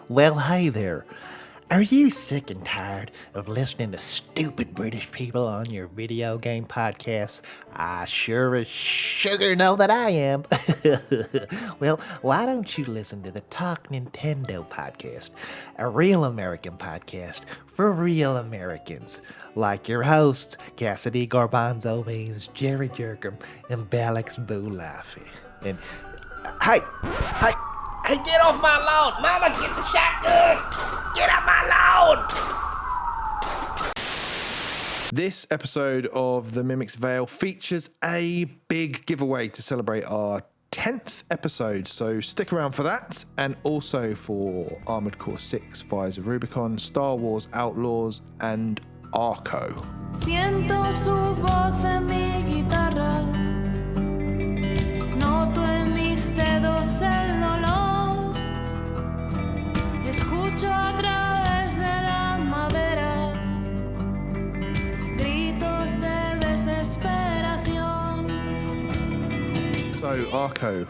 Well, hey there. Are you sick and tired of listening to stupid British people on your video game podcast? I sure as sugar know that I am. Well, why don't you listen to the Talk Nintendo podcast, a real American podcast for real Americans, like your hosts, Cassidy Garbanzo Beans, Jerry Jerkum, and Balex Boo Laffy. And hey, get off my lawn! Mama, get the shotgun! Get off my lawn! This episode of The Mimic's Veil features a big giveaway to celebrate our 10th episode, so stick around for that, and also for Armored Core 6, Fires of Rubicon, Star Wars Outlaws and Arco. Siento su voz en mi guitarra, noto en mis dedos el dolor, escucho a través de la madera gritos de desesperación. So, Arco,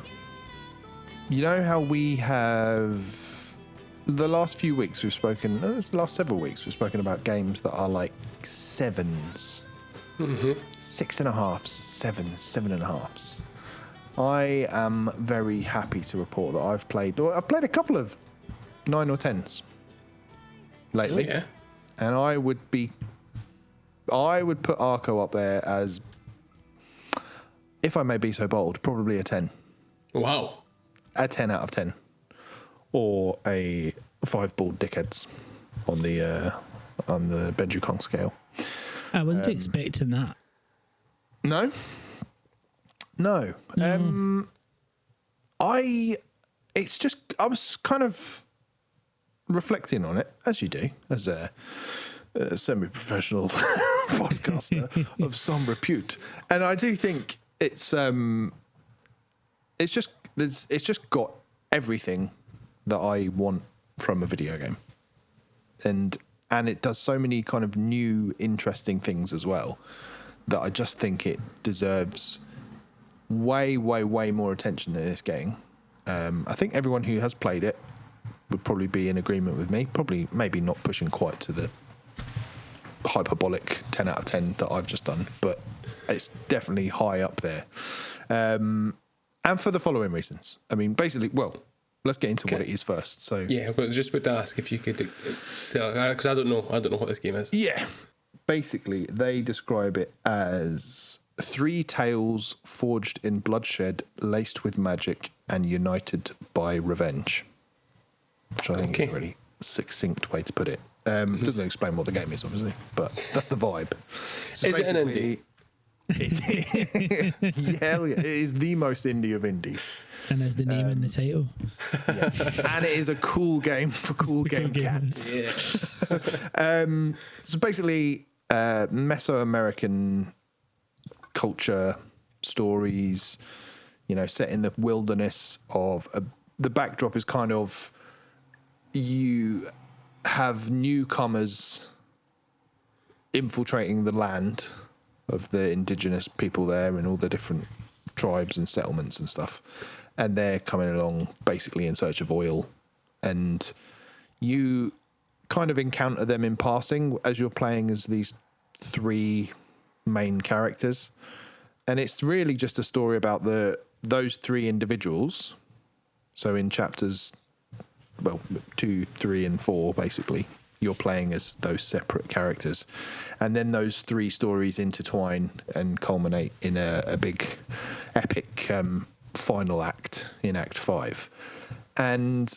you know how we have the last few weeks we've spoken, the last several weeks we've spoken about games that are like sevens, 6.5, 7.5. I am very happy to report that I've played a couple of 9 or 10s lately, Yeah. and I would put Arco up there as, if I may be so bold, probably a 10. Wow. A 10 out of 10. Or a 5-ball dickheads on the Benjucon scale. I wasn't expecting that. No. I was kind of reflecting on it, as you do, as a semi-professional podcaster of some repute, and I do think it's just got everything that I want from a video game, and it does so many kind of new, interesting things as well that I just think it deserves way more attention than it's getting. I think everyone who has played it would probably be in agreement with me. Probably, maybe not pushing quite to the hyperbolic 10 out of 10 that I've just done, but it's definitely high up there. And for the following reasons. I mean, basically, well, let's get into what it is first. So Yeah, but just about to ask if you could tell, because I don't know what this game is. yeah, basically they describe it as 3 tales forged in bloodshed, laced with magic, and united by revenge. Which I think is a really succinct way to put it. Doesn't explain what the game is, obviously, but that's the vibe. So Is it an indie? Hell yeah, it is the most indie of indies. And there's the name in the title. Yeah. And it is a cool game for cool game cats. Yeah. So basically, Mesoamerican culture, stories, set in the wilderness of the backdrop is kind of, you have newcomers infiltrating the land of the indigenous people there and all the different tribes and settlements and stuff. And they're coming along basically in search of oil. And you kind of encounter them in passing as you're playing as these 3 main characters. And it's really just a story about those 3 individuals. So in chapters 2, 3, and 4, basically, you're playing as those separate characters. And then those 3 stories intertwine and culminate in a big epic final act in Act 5. And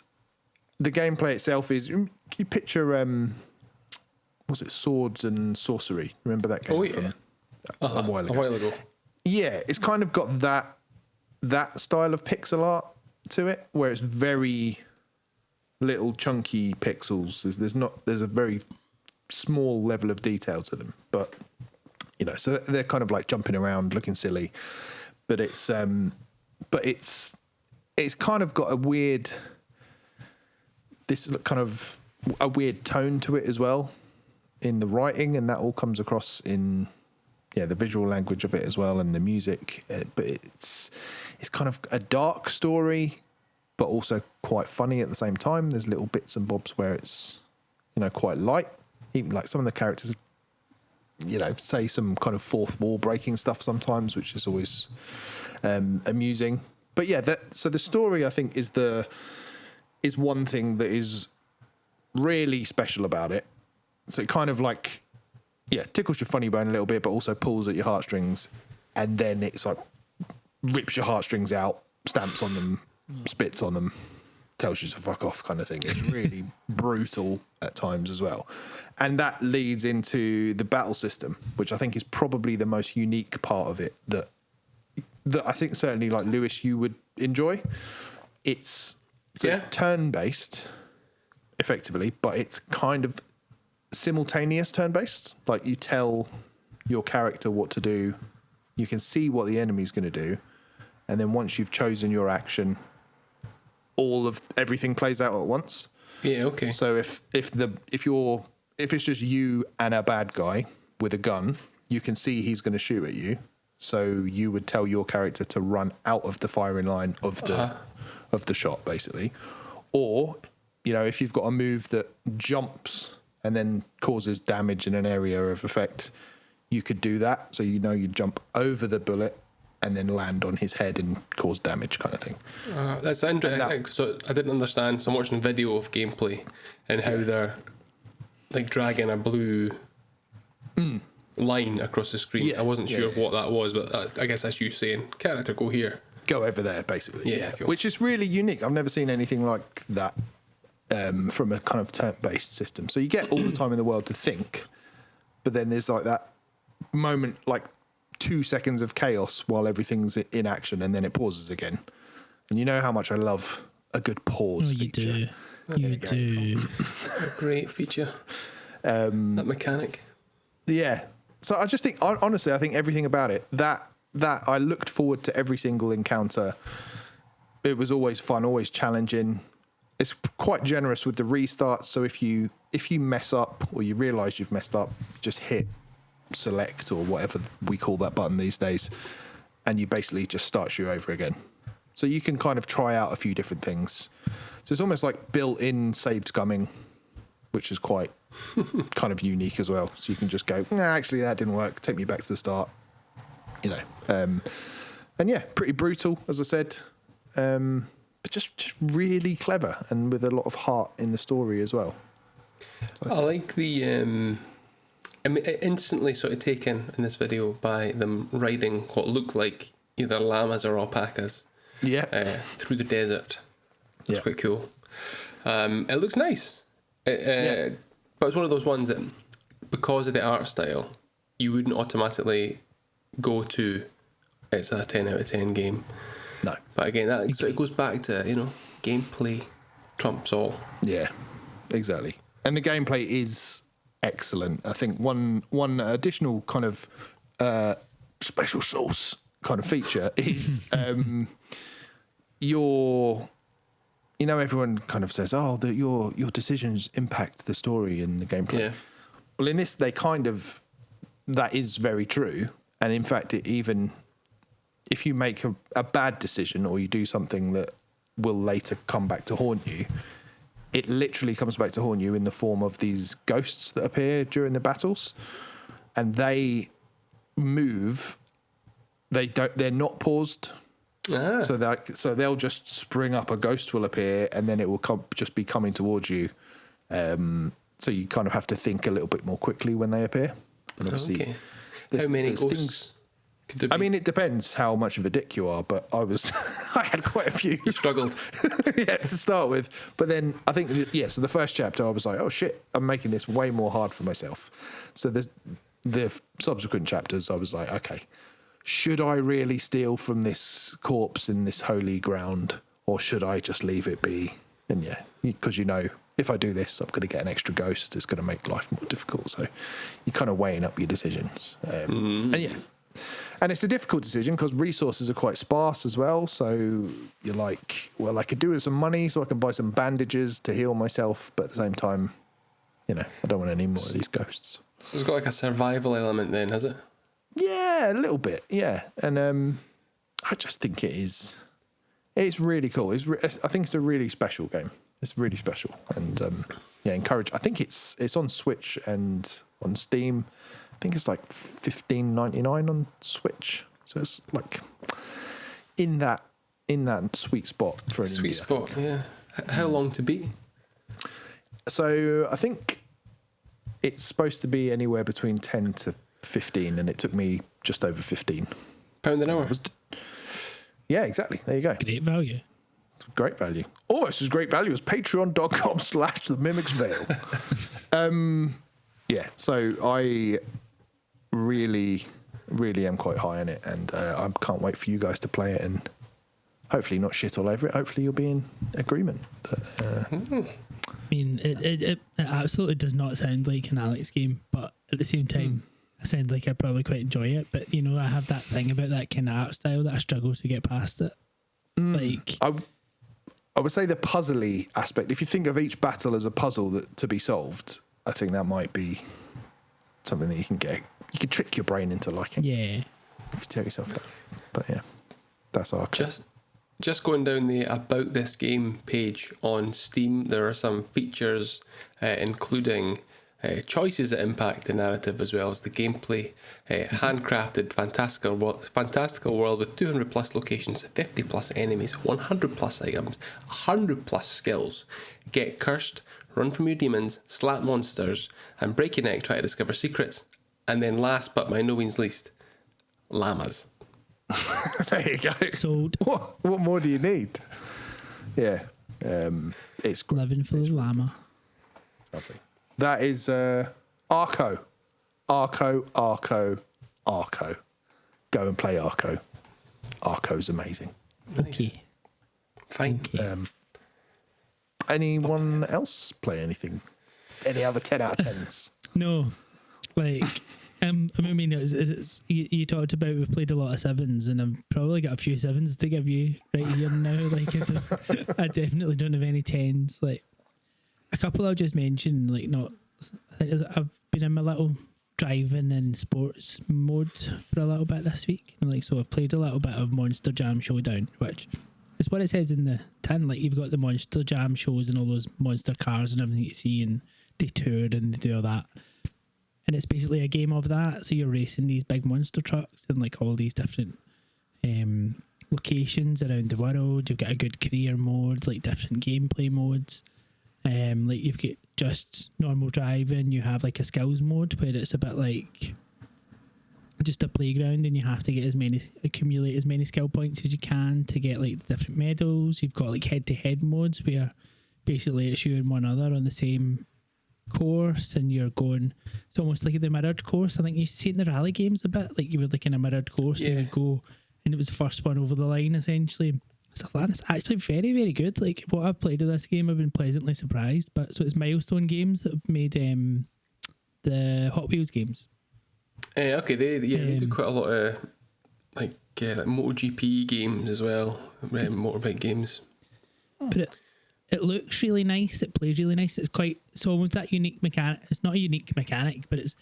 the gameplay itself is, you picture, was it Swords and Sorcery? Remember that game from a while ago? Yeah, it's kind of got that style of pixel art to it, where it's very little chunky pixels. There's a very small level of detail to them, but so they're kind of like jumping around, looking silly, but it's kind of got a weird tone to it as well in the writing, and that all comes across in the visual language of it as well, and the music. But it's kind of a dark story, but also quite funny at the same time. There's little bits and bobs where it's, quite light. Even like some of the characters, say some kind of fourth wall breaking stuff sometimes, which is always amusing. But yeah, so the story, I think, is one thing that is really special about it. So it kind of like, tickles your funny bone a little bit, but also pulls at your heartstrings, and then it's like rips your heartstrings out, stamps on them, spits on them, tells you to fuck off kind of thing. It's really brutal at times as well. And that leads into the battle system, which I think is probably the most unique part of it that I think certainly, like, Lewis, you would enjoy. It's turn-based, effectively, but it's kind of simultaneous turn-based. Like, you tell your character what to do, you can see what the enemy's going to do, and then once you've chosen your action, everything plays out at once. Yeah, okay. So if it's just you and a bad guy with a gun, you can see he's going to shoot at you. So you would tell your character to run out of the firing line of the shot, basically. Or, if you've got a move that jumps and then causes damage in an area of effect, you could do that. So you jump over the bullet and then land on his head and cause damage, kind of thing. That's interesting. So I didn't understand. So I'm watching video of gameplay and how they're like dragging a blue line across the screen. Yeah, I wasn't sure what that was, but I guess that's you saying, character, go here. Go over there, basically. Yeah, cool. Which is really unique. I've never seen anything like that from a kind of turn-based system. So you get all the time in the world to think, but then there's like that moment, like 2 seconds of chaos while everything's in action, and then it pauses again. And you know how much I love a good pause feature. You do. A great feature. That mechanic. Yeah. So I just think, honestly, I think everything about it, that I looked forward to every single encounter. It was always fun, always challenging. It's quite generous with the restarts. So if you mess up or you realise you've messed up, just hit select or whatever we call that button these days, and you basically just starts you over again. So you can kind of try out a few different things. So it's almost like built-in save scumming, which is quite kind of unique as well. So you can just go, nah, actually that didn't work. Take me back to the start. And yeah, pretty brutal, as I said, but just really clever and with a lot of heart in the story as well. So I like the. I mean, instantly sort of taken in this video by them riding what looked like either llamas or alpacas. Yeah. Through the desert. That's Yeah. quite cool. It looks nice. But it's one of those ones that, because of the art style, you wouldn't automatically go to it's a 10 out of 10 game. No. But again, so it goes back to, gameplay trumps all. Yeah, exactly. And the gameplay is excellent. I think one additional kind of special sauce kind of feature is everyone kind of says, oh, your decisions impact the story and the gameplay. Yeah. Well, in this, that is very true. And in fact, even if you make a bad decision or you do something that will later come back to haunt you, it literally comes back to haunt you in the form of these ghosts that appear during the battles, and they move. They're not paused. Ah. So they'll just spring up. A ghost will appear, and then it will just be coming towards you. So you kind of have to think a little bit more quickly when they appear. And obviously, Okay. How many ghosts could there be? I mean, it depends how much of a dick you are, but I had quite a few. You struggled. Yeah, to start with. But then I think, so the first chapter I was like, oh shit, I'm making this way more hard for myself. So the subsequent chapters I was like, okay, should I really steal from this corpse in this holy ground, or should I just leave it be? And yeah, because if I do this, I'm going to get an extra ghost. It's going to make life more difficult. So you're kind of weighing up your decisions. And yeah. And it's a difficult decision because resources are quite sparse as well. So you're like, well, I could do with some money so I can buy some bandages to heal myself. But at the same time, I don't want any more of these ghosts. So it's got like a survival element then, has it? Yeah, a little bit. Yeah. And I just think it is It's really cool. I think it's a really special game. It's really special, and encourage. I think it's on Switch and on Steam. I think it's like $15.99 on Switch. So it's like in that sweet spot for an Sweet indie, spot, yeah. How long to beat? So I think it's supposed to be anywhere between 10 to 15, and it took me just over 15. Pound an hour. Yeah, exactly. There you go. Great value. It's great value. Almost as great value as patreon.com/themimicsvale. Yeah, so I really, really am quite high on it, and I can't wait for you guys to play it and hopefully not shit all over it. Hopefully you'll be in agreement. I mean, it absolutely does not sound like an Alex game, but at the same time, I sound like I probably quite enjoy it. But, you know, I have that thing about that kind of art style that I struggle to get past it. Like, I would say the puzzly aspect, if you think of each battle as a puzzle to be solved, I think that might be something that you can trick your brain into liking. yeah. If you tell yourself that. But yeah, that's our Just going down the About This Game page on Steam, there are some features including choices that impact the narrative as well as the gameplay. Handcrafted fantastical world with 200 plus locations, 50 plus enemies, 100 plus items, 100 plus skills. Get cursed, run from your demons, slap monsters, and break your neck, try to discover secrets. And then last but by no means least, llamas. There you go. Sold. What more do you need? Yeah, it's great. Living for the llama. Lovely. That is Arco. Go and play Arco. Arco's amazing. Okay. Fine. Anyone else play anything? Any other 10 out of 10s? No. Like, I mean, it's you talked about we've played a lot of sevens, and I've probably got a few sevens to give you right here now. Like, I definitely don't have any 10s. Like, a couple I'll just mention, like, not. I think I've been in my little driving and sports mode for a little bit this week. And like, so I've played a little bit of Monster Jam Showdown, which is what it says in the tin. Like, you've got the Monster Jam shows and all those monster cars and everything you see, and they tour and they do all that. And it's basically a game of that. So you're racing these big monster trucks in like all these different locations around the world. You've got a good career mode, like different gameplay modes. Like you've got just normal driving. You have like a skills mode where it's a bit like just a playground, and you have to accumulate as many skill points as you can to get like the different medals. You've got like head-to-head modes where basically it's you and one other on the same course, and you're going. It's almost like the mirrored course. I think you've seen the rally games a bit, like you were like in a mirrored course, and you would go, and it was the first one over the line essentially. Stuff like that. It's actually very, very good. Like, what I've played of this game, I've been pleasantly surprised. But so it's Milestone Games that have made the Hot Wheels games. Okay, they do quite a lot of like MotoGP games as well, motorbike games. But it looks really nice. It plays really nice. It's almost that unique mechanic. It's not a unique mechanic, but it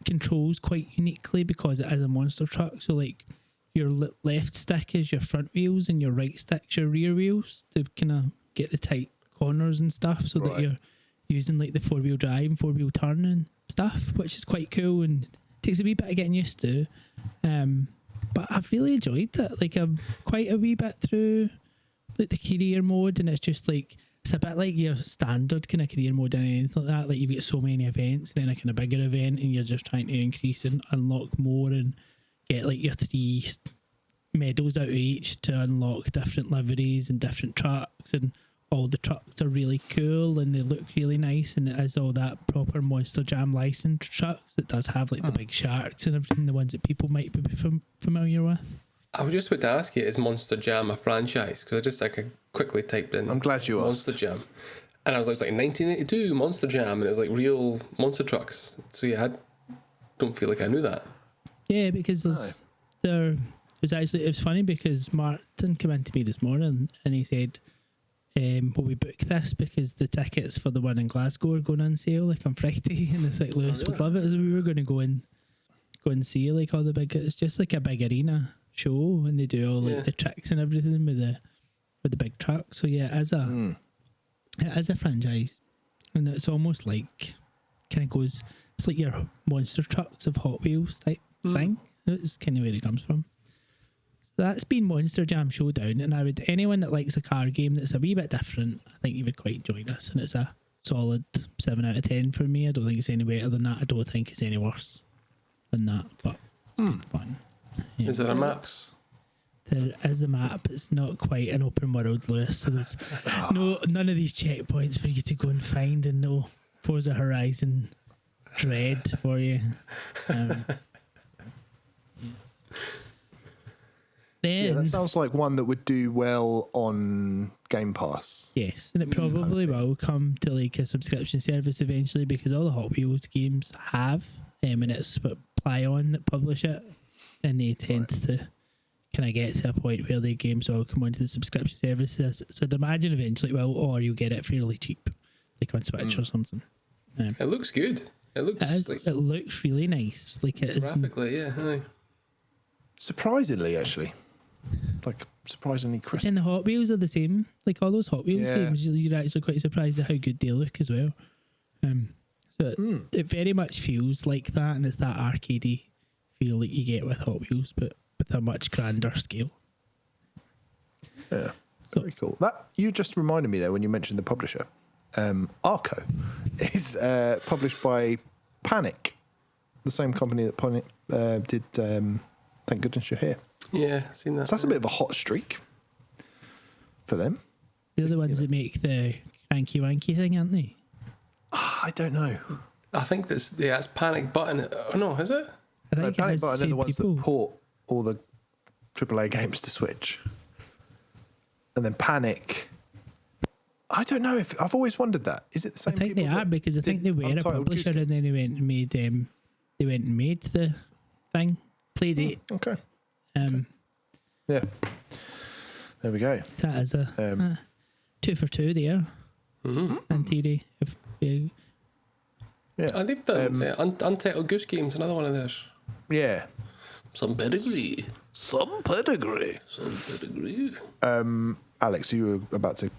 controls quite uniquely because it is a monster truck. So like, your left stick is your front wheels and your right stick's your rear wheels to kind of get the tight corners and stuff, so that you're using like the 4-wheel drive and 4-wheel turn and stuff, which is quite cool and takes a wee bit of getting used to. But I've really enjoyed it. Like, I'm quite a wee bit through like the career mode, and it's just like, it's a bit like your standard kind of career mode and anything like that. Like, you've got so many events and then a kind of bigger event, and you're just trying to increase and unlock more and get like your 3 medals out of each to unlock different liveries and different trucks, and all the trucks are really cool and they look really nice, and it is all that proper Monster Jam licensed trucks. It does have like the big sharks and everything, the ones that people might be familiar with. I was just about to ask you, is Monster Jam a franchise? Because I quickly typed in. I'm glad you Monster asked. Jam, and I was like 1982 Monster Jam, and it was like real monster trucks. So yeah, I don't feel like I knew that. Yeah, because it was funny because Martin came in to me this morning and he said, will we book this because the tickets for the one in Glasgow are going on sale like on Friday, and it's like, Lewis would love it. So we were going to go and see like all the big, it's just like a big arena show, and they do all like the tricks and everything with with the big truck. So yeah, it is a franchise, and it's almost like kind of goes. It's like your monster trucks of Hot Wheels type thing. It's kind of where it comes from. So that's been Monster Jam Showdown, and I would anyone that likes a car game that's a wee bit different, I think you would quite enjoy this, and it's a solid 7 out of 10 for me. I don't think it's any better than that. I don't think it's any worse than that, but it's good fun. Yeah. Is there a map? There is a map. It's not quite an open world, Lewis. So there's none of these checkpoints for you to go and find, and no Forza Horizon dread for you. Then, that sounds like one that would do well on Game Pass. yes, and it probably will come to like a subscription service eventually, because all the Hot Wheels games have, and it's what Plyon that publish it, and they tend to kind of get to a point where the games all come onto the subscription services. So I'd imagine eventually it will, or you'll get it fairly cheap, like on Switch or something. It looks good. It looks like It looks really nice. Like it is. graphically, yeah. Aye. Surprisingly, actually. Like, surprisingly crisp. And the Hot Wheels are the same. Like all those Hot Wheels Yeah. games, you're actually quite surprised at how good they look as well. So it very much feels like that, and it's that arcadey feel that you get with Hot Wheels, but with a much grander scale. Yeah, very cool. That you just reminded me there when you mentioned the publisher. Arco is published by Panic, the same company that Panic did. Thank goodness you're here. Yeah, I've seen that. So that's a bit of a hot streak for them. They're the ones that make the cranky wanky thing, aren't they? I don't know. I think it's Panic Button. Oh no, is it? I think it Panic has the Button are same the ones people. that port all the AAA games to Switch, and then Panic. I don't know if I've always wondered that. Is it the I same? think they people are, that because I think they did were a Untitled Goose publisher, Game? and then they went and made the thing. Playdate. Okay. Yeah, There we go. that is a 2 for 2 there. In theory, if you, Yeah. They've done Untitled Goose Game's another one of theirs. Yeah. Some pedigree. Some pedigree. Some pedigree. Alex, you were about to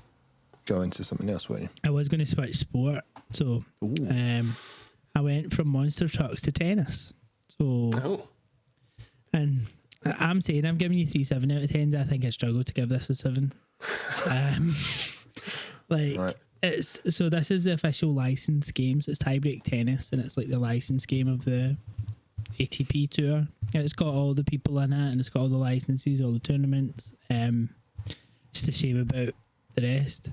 go into something else, weren't you? I was going to switch sport, so I went from monster trucks to tennis. So, Oh. and I'm saying I'm giving you 3 7 out of 10s. I think I struggle to give this a 7. Right. It's so this is the official license games. It's Tiebreak Tennis, and it's like the license game of the ATP tour. And it's got all the people in it, and it's got all the licenses, all the tournaments. Just a shame about the rest.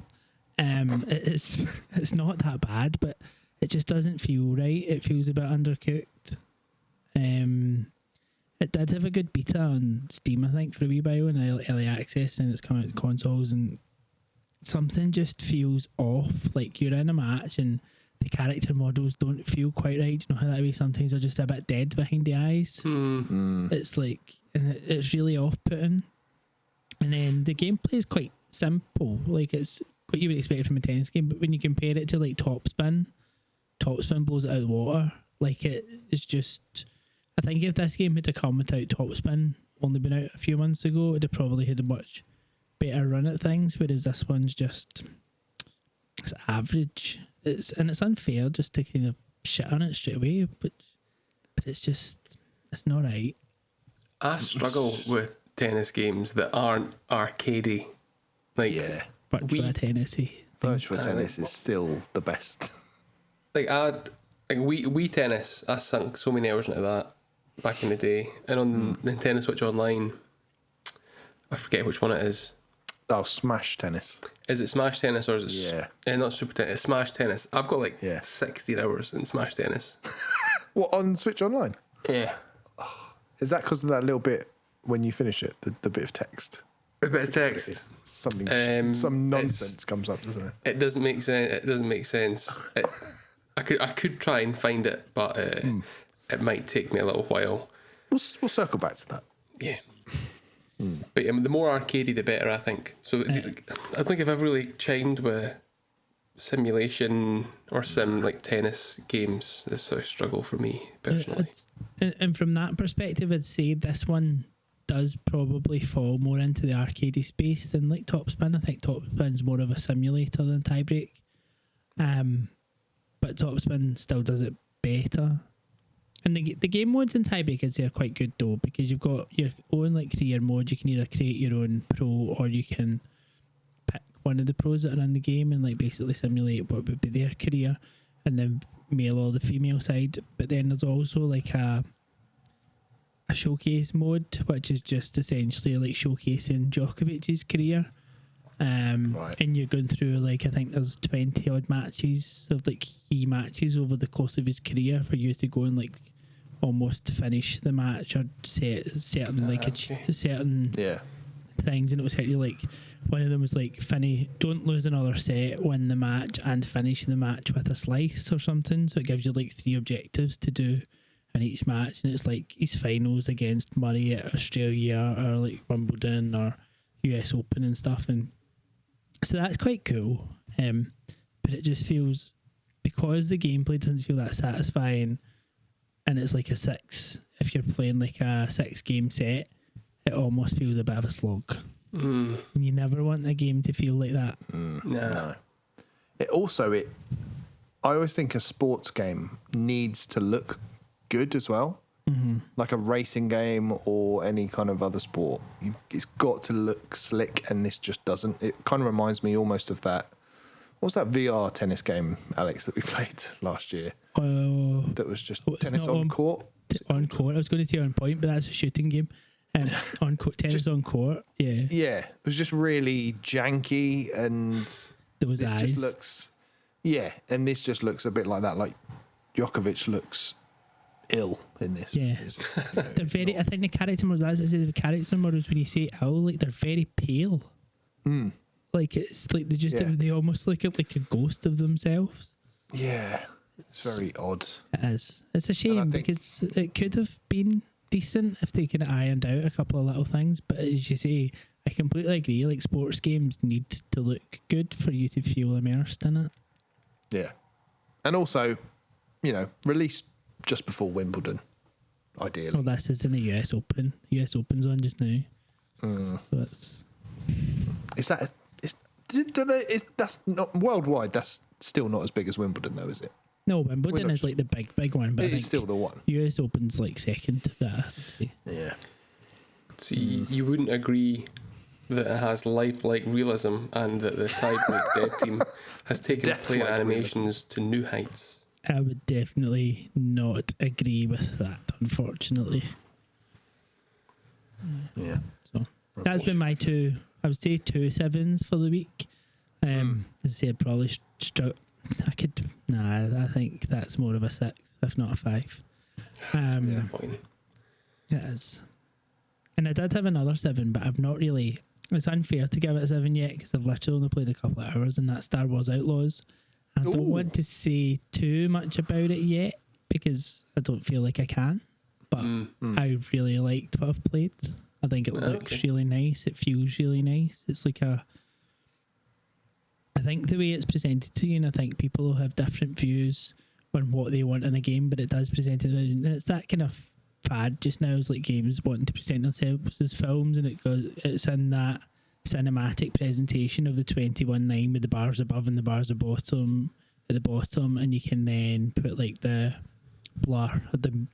It's not that bad, but it just doesn't feel right. It feels a bit undercooked. It did have a good beta on Steam, I think, for a wee while, and early access, and it's come out to consoles, and something just feels off. Like you're in a match and the character models don't feel quite right. You know how that way sometimes they're just a bit dead behind the eyes. It's like, and it's really off-putting. And then the gameplay is quite simple. Like it's what you would expect from a tennis game, but when you compare it to like Topspin blows it out of the water. Like it is just, I think if this game had to come without Topspin only been out a few months ago, it would have probably had a much better run at things, whereas this one's just, it's average. It's unfair just to kind of shit on it straight away, but it's just, it's not right. I struggle with tennis games that aren't arcadey. Like, Yeah. Virtua Tennis-y. Virtual tennis is still the best. like Wii Tennis, I sunk so many hours into that back in the day. And on Nintendo Switch Online, I forget which one it is. Oh, Smash Tennis. Is it Smash Tennis or is it not Super Tennis? It's Smash Tennis. I've got like 16 hours in Smash Tennis. What, on Switch Online? Yeah. Is that because of that little bit when you finish it, the bit of text? A bit of text. Something, some nonsense comes up, doesn't it? It doesn't make sense. It doesn't make sense. I could try and find it, but it might take me a little while. We'll circle back to that. Yeah. But the more arcadey, the better, I think. So I think if I've really chimed with simulation or sim like tennis games, this sort of struggle for me personally. And from that perspective, I'd say this one does probably fall more into the arcadey space than like Topspin. I think Topspin's more of a simulator than Tiebreak. But Topspin still does it better. And the game modes in Tiebreak, I'd say, are quite good though, because you've got your own like career mode. You can either create your own pro, or you can pick one of the pros that are in the game and like basically simulate what would be their career, and then male or the female side. But then there's also like a showcase mode, which is just essentially like showcasing Djokovic's career. Right. And you're going through like, I think there's 20 odd matches of like key matches over the course of his career for you to go and like almost finish the match or set certain certain things. And it was like one of them was like don't lose another set, win the match, and finish the match with a slice or something. So it gives you like 3 objectives to do in each match, and it's like his finals against Murray at Australia or like Wimbledon or US Open and stuff. And so that's quite cool, but it just feels, because the gameplay doesn't feel that satisfying, and it's like if you're playing like a 6 game set, it almost feels a bit of a slog. And you never want a game to feel like that. No. I always think a sports game needs to look good as well. Like a racing game or any kind of other sport, it's got to look slick, and this just doesn't. It kind of reminds me almost of that. What was that VR tennis game, Alex, that we played last year? That was just tennis on court. On court. I was going to say on point, but that's a shooting game. On court, tennis on court. Yeah. Yeah, it was just really janky, and those eyes. Just looks. Yeah, and this just looks a bit like that. Like Djokovic looks ill in this. Yeah, just, they're very. I think the character models. As I say, the character models, when you say ill, like they're very pale. Like it's like they almost look like a ghost of themselves. Yeah, it's very odd. It is. It's a shame because it could have been decent if they could have ironed out a couple of little things. But as you say, I completely agree. Like sports games need to look good for you to feel immersed in it. Yeah, and also, released just before Wimbledon, ideally. Well, this is in the US Open. US Open's on just now. So it's... That's not worldwide. That's still not as big as Wimbledon, though, is it? No, Wimbledon is like the big one, but it's still the one. US Open's like second to that, I'd say. Yeah. So you wouldn't agree that it has lifelike realism, and that the Tiebreak dev team has taken player animations to new heights? I would definitely not agree with that, unfortunately. Yeah. So that's been my two. I would say 2 7s for the week. As I say, I'd probably I think that's more of a 6, if not a 5. Disappointing. It is. And I did have another 7, but I've not really. It's unfair to give it a 7 yet, because I've literally only played a couple of hours, and that's Star Wars Outlaws. I don't want to say too much about it yet, because I don't feel like I can. But I really liked what I've played. I think it looks really nice. It feels really nice. It's like I think the way it's presented to you, and I think people will have different views on what they want in a game, but it does present it. And it's that kind of fad just now, is like games wanting to present themselves as films, and it's in that cinematic presentation of the 21:9 with the bars above and the bars at the bottom, and you can then put like the blur or the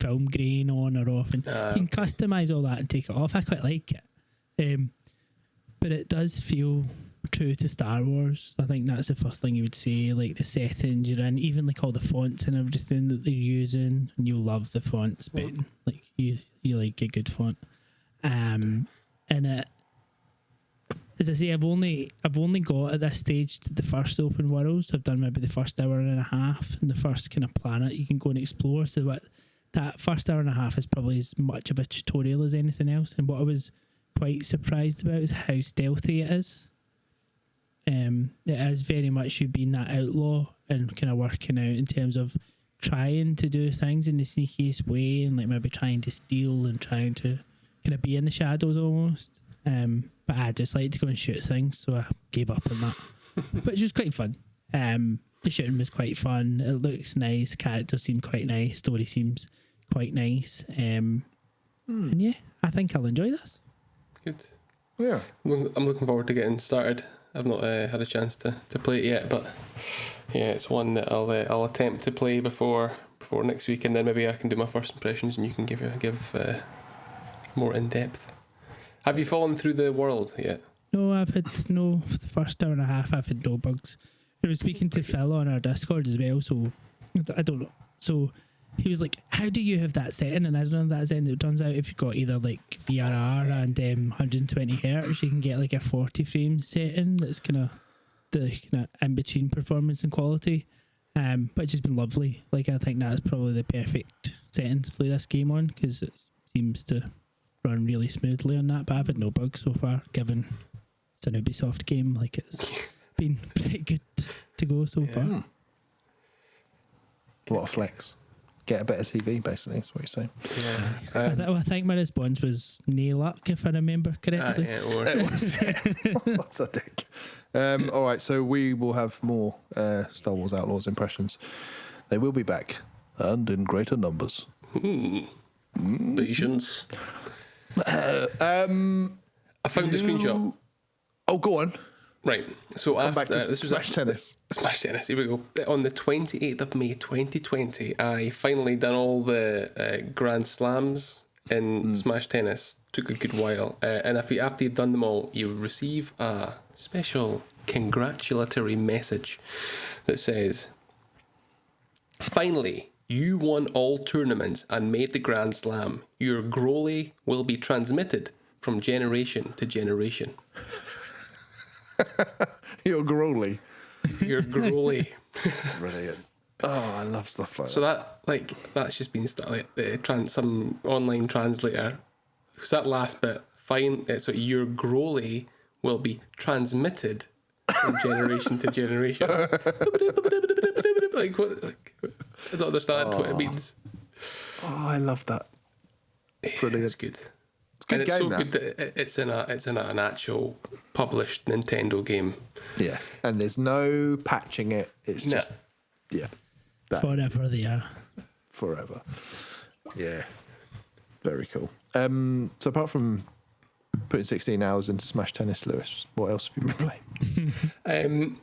film grain on or off, and you can customize all that and take it off. I quite like it, but it does feel true to Star Wars. I think that's the first thing you would say. Like the settings you're in, even like all the fonts and everything that they're using, and you'll love the fonts, but like you like a good font, and it. As I say, I've only got at this stage to the first open worlds. I've done maybe the first hour and a half, and the first kind of planet you can go and explore. So that first hour and a half is probably as much of a tutorial as anything else. And what I was quite surprised about is how stealthy it is. It is very much you being that outlaw and kind of working out in terms of trying to do things in the sneakiest way, and like maybe trying to steal and trying to kind of be in the shadows almost. But I just like to go and shoot things, so I gave up on that. Which was quite fun. The shooting was quite fun. It looks nice. Characters seem quite nice. Story seems quite nice. And yeah, I think I'll enjoy this. Good. Yeah. I'm looking forward to getting started. I've not had a chance to play it yet, but yeah, it's one that I'll attempt to play before next week, and then maybe I can do my first impressions, and you can give more in depth. Have you fallen through the world yet? No, I've had no, for the first hour and a half, I've had no bugs. I was speaking to Phil on our Discord as well, so I don't know. So he was like, how do you have that setting? And I don't know that setting. It turns out if you've got either like VRR and 120 hertz, you can get like a 40 frame setting that's kind of the kind of in between performance and quality. But it's just been lovely. Like, I think that's probably the perfect setting to play this game on, because it seems to run really smoothly on that. But I've had no bugs so far, given it's an Ubisoft game. Like, it's been pretty good to go so far. A lot of flex. Get a better TV, basically, that's what you're saying. Yeah. I think my response was nail luck, if I remember correctly. What's a dick? All right, so we will have more Star Wars Outlaws impressions. They will be back, and in greater numbers. Patience. I found the screenshot. Oh, go on. Right, so Come back to this was Smash Tennis. Smash Tennis, here we go. On the 28th of May 2020, I finally done all the Grand Slams in Smash Tennis. Took a good while. And after you've done them all, you receive a special congratulatory message that says, finally, you won all tournaments and made the Grand Slam. Your Groly will be transmitted from generation to generation. You're Groly. Your Groly. Brilliant. Oh, I love stuff like So that. that's just been some online translator. Because that last bit, so your Groly will be transmitted from generation to generation. Like what? Like, I don't understand what it means. Oh, I love that. Brilliant. It's good. It's a good And it's game, so that. good that it's in an actual published Nintendo game. Yeah, and there's no patching it. It's No. just that Forever they are. forever. Yeah, very cool. So apart from putting 16 hours into Smash Tennis, Lewis, what else have you been playing?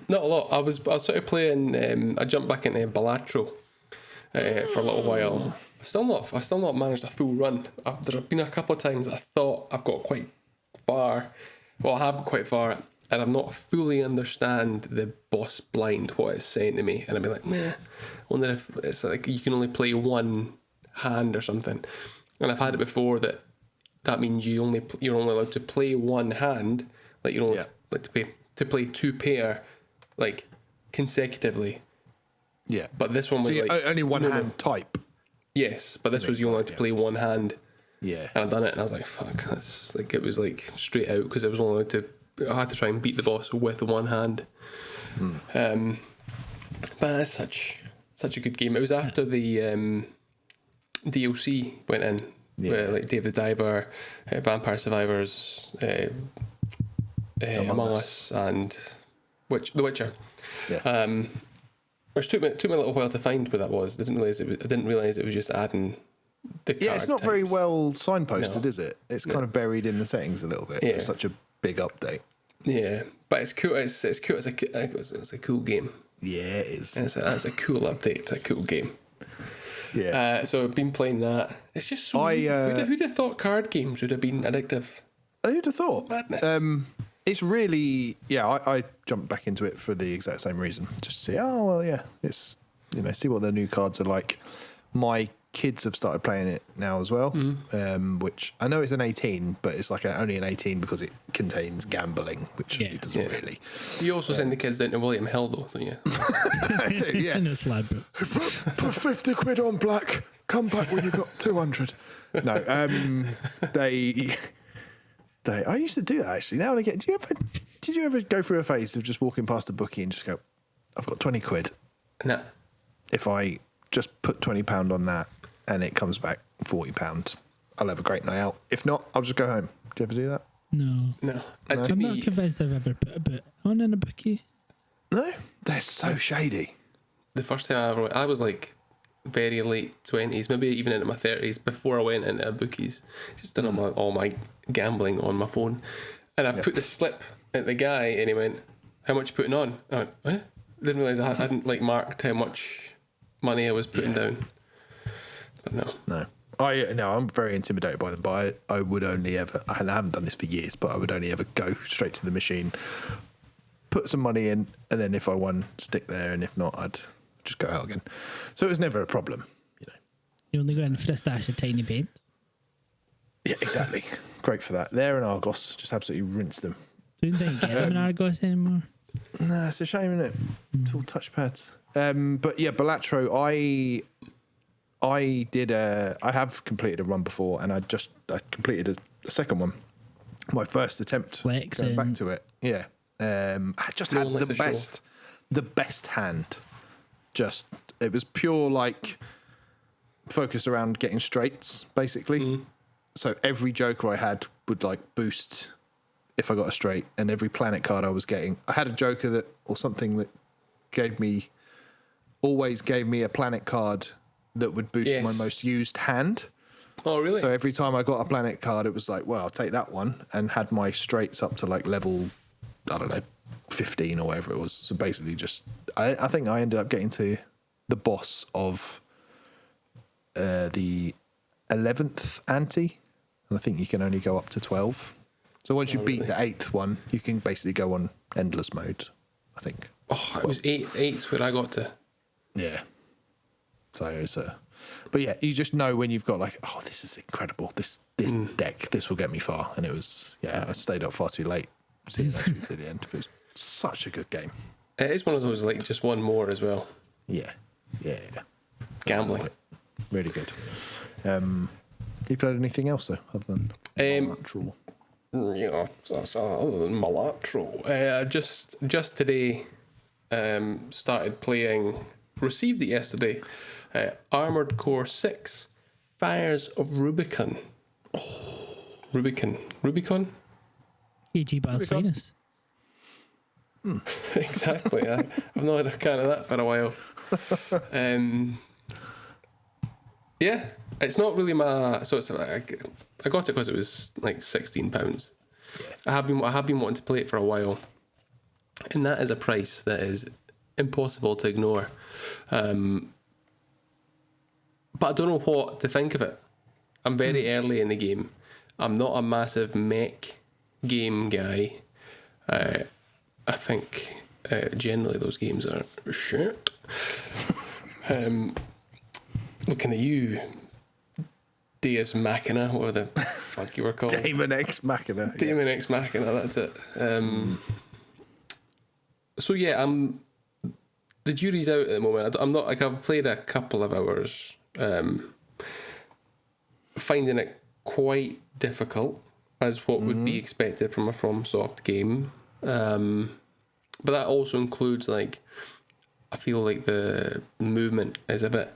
Not a lot. I was sort of playing. I jumped back into Balatro for a little while. I've still not managed a full run. There have been a couple of times I thought I've got quite far. Well, I have got quite far, and I've not fully understand the boss blind, what it's saying to me, and I'd be like, meh. Wonder if it's like you can only play one hand or something. And I've had it before that means you're only allowed to play one hand, like you're only like to play two pair, like consecutively. Yeah, But this one so was you- like only one hand type. Yes, but this was you only allowed to play one hand. Yeah, And I'd done it, and I was like, "Fuck!" That's like it was like straight out because it was only allowed to. I had to try and beat the boss with one hand. But it's such a good game. It was after the DLC went in, where, like Dave the Diver, Vampire Survivors, Among Us, and The Witcher. yeah. Which took me a little while to find where that was. I didn't realize it was just adding the card Yeah, it's not very types. well signposted, No. is it? It's kind of buried in the settings a little bit Yeah. for such a big update. Yeah, but it's cool. It's cool. It's a cool game. Yeah, it is. And it's a cool update. It's a cool game. Yeah. So I've been playing that. It's just so easy. Who'd have thought card games would have been addictive? Who'd have thought? Madness. It's really, I jumped back into it for the exact same reason. Just to see, it's, see what the new cards are like. My kids have started playing it now as well, which I know it's an 18, but it's like only an 18 because it contains gambling, which it doesn't really. You also send the kids down to William Hill, though, don't you? I do, yeah. In this lad book. Put 50 quid on black. Come back when you've got 200. No, I used to do that actually. Now and again. Did you ever go through a phase of just walking past a bookie and just go, I've got 20 quid. No. If I just put £20 on that and it comes back £40, I'll have a great night out. If not, I'll just go home. Do you ever do that? No. It took I'm not me- convinced I've ever put a bit on in a bookie. No, they're so shady. The first time I was like very late 20s, maybe even into my 30s, before I went into bookies. Just done all my gambling on my phone. And I put the slip at the guy, and he went, "How much you putting on?" I went, "What?" Didn't realise I hadn't like marked how much money I was putting down. But no. I'm very intimidated by them, but I would only ever, and I haven't done this for years, but I would only ever go straight to the machine, put some money in, and then if I won, stick there, and if not, I'd just go out again. So it was never a problem, you know. You only go in for a stash of tiny babes. Yeah, exactly. Great for that. They're in Argos, just absolutely rinse them. So you don't get them in Argos anymore. No, it's a shame, isn't it? It's all touchpads. But yeah, Balatro, I have completed a run before, and I completed a second one. My first attempt going back to it. Yeah. I just had the best hand. Just, it was pure, like, focused around getting straights, basically. So every joker I had would, like, boost if I got a straight, and every planet card I was getting, I had a joker or something that always gave me a planet card that would boost my most used hand. Oh, really? So every time I got a planet card, it was like, well, I'll take that one, and had my straights up to like level, I don't know, 15 or whatever it was. So basically just, I think I ended up getting to the boss of the 11th ante, and I think you can only go up to 12. So once you beat the 8th one, you can basically go on endless mode, I think. Oh, it was 8's where I got to. Yeah. So it's but yeah, you just know when you've got like, oh, this is incredible. This deck, this will get me far. And it was, I stayed up far too late seeing that through to the end. But it's such a good game. It is one of those, like, just one more as well. Yeah. Gambling. Really good. You played anything else though, other than Balatro? Yeah, other than Balatro. Just today started playing, received it yesterday, Armored Core 6, Fires of Rubicon. Rubicon? AG Bell's finest. Exactly. I've not had a can of that for a while. Yeah, it's not really my. So it's like, I got it because it was like £16. Yeah. I have been wanting to play it for a while, and that is a price that is impossible to ignore. But I don't know what to think of it. I'm very early in the game. I'm not a massive mech game guy. I think generally those games are shit. Looking at you, Deus Machina, whatever the fuck you were called. Daemon X Machina. Daemon X Machina, that's it. So yeah, the jury's out at the moment. I'm not, like, I've played a couple of hours, finding it quite difficult, as what would be expected from a FromSoft game. But that also includes, like, I feel like the movement is a bit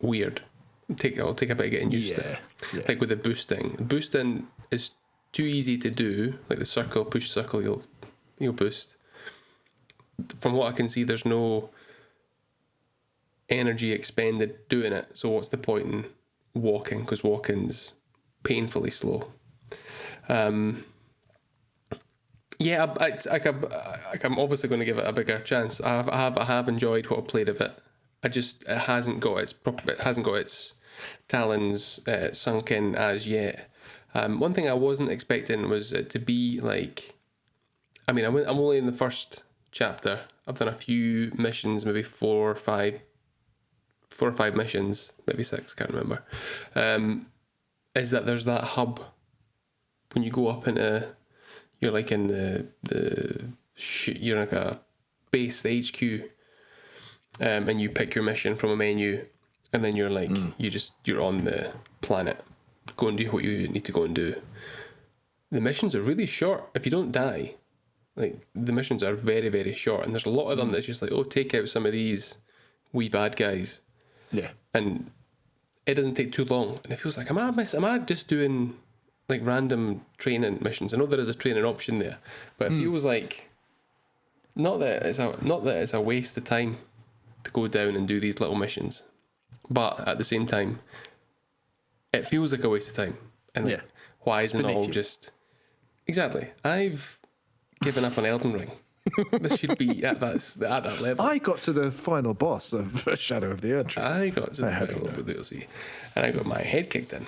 weird. It'll take a bit of getting used to. Yeah. Like with the boosting. Boosting is too easy to do. Like the circle, push circle, you'll boost. From what I can see, there's no energy expended doing it. So what's the point in walking? Because walking's painfully slow. Yeah, I'm obviously going to give it a bigger chance. I have enjoyed what I played of it. It hasn't got its talons sunk in as yet. One thing I wasn't expecting was it to be like, I mean, I'm only in the first chapter. I've done a few missions, maybe four or five missions, maybe 6, can't remember. Is that there's that hub when you go up into, you're like in you're like a base, the HQ. And you pick your mission from a menu, and then you're like, you're on the planet. Go and do what you need to go and do. The missions are really short. If you don't die, like, the missions are very, very short, and there's a lot of them that's just like, oh, take out some of these wee bad guys. Yeah. And it doesn't take too long, and it feels like, am I just doing like random training missions? I know there is a training option there, but it feels like not that it's a waste of time to go down and do these little missions. but at the same time, it feels like a waste of time. And like, Yeah. why isn't it beneath all you. just exactly? I've given up on Elden Ring. This should be at that level. I got to the final boss of Shadow of the Erdtree. I got to the had middle to of the DLC, and I got my head kicked in.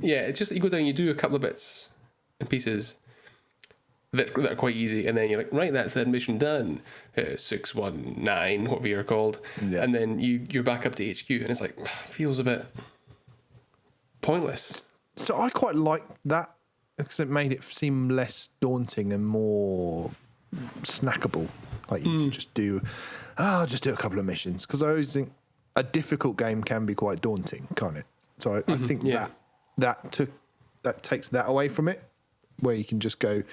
Yeah, it's just you go down, you do a couple of bits and pieces that are quite easy, and then you're like, right, that's the mission done. 619, whatever you're called, Yeah. and then you're back up to HQ, and it's like feels a bit pointless. So I quite liked that because it made it seem less daunting and more snackable. Like you can just do, I'll just do a couple of missions, because I always think a difficult game can be quite daunting, can't it? So I think yeah. that takes that away from it, where you can just go,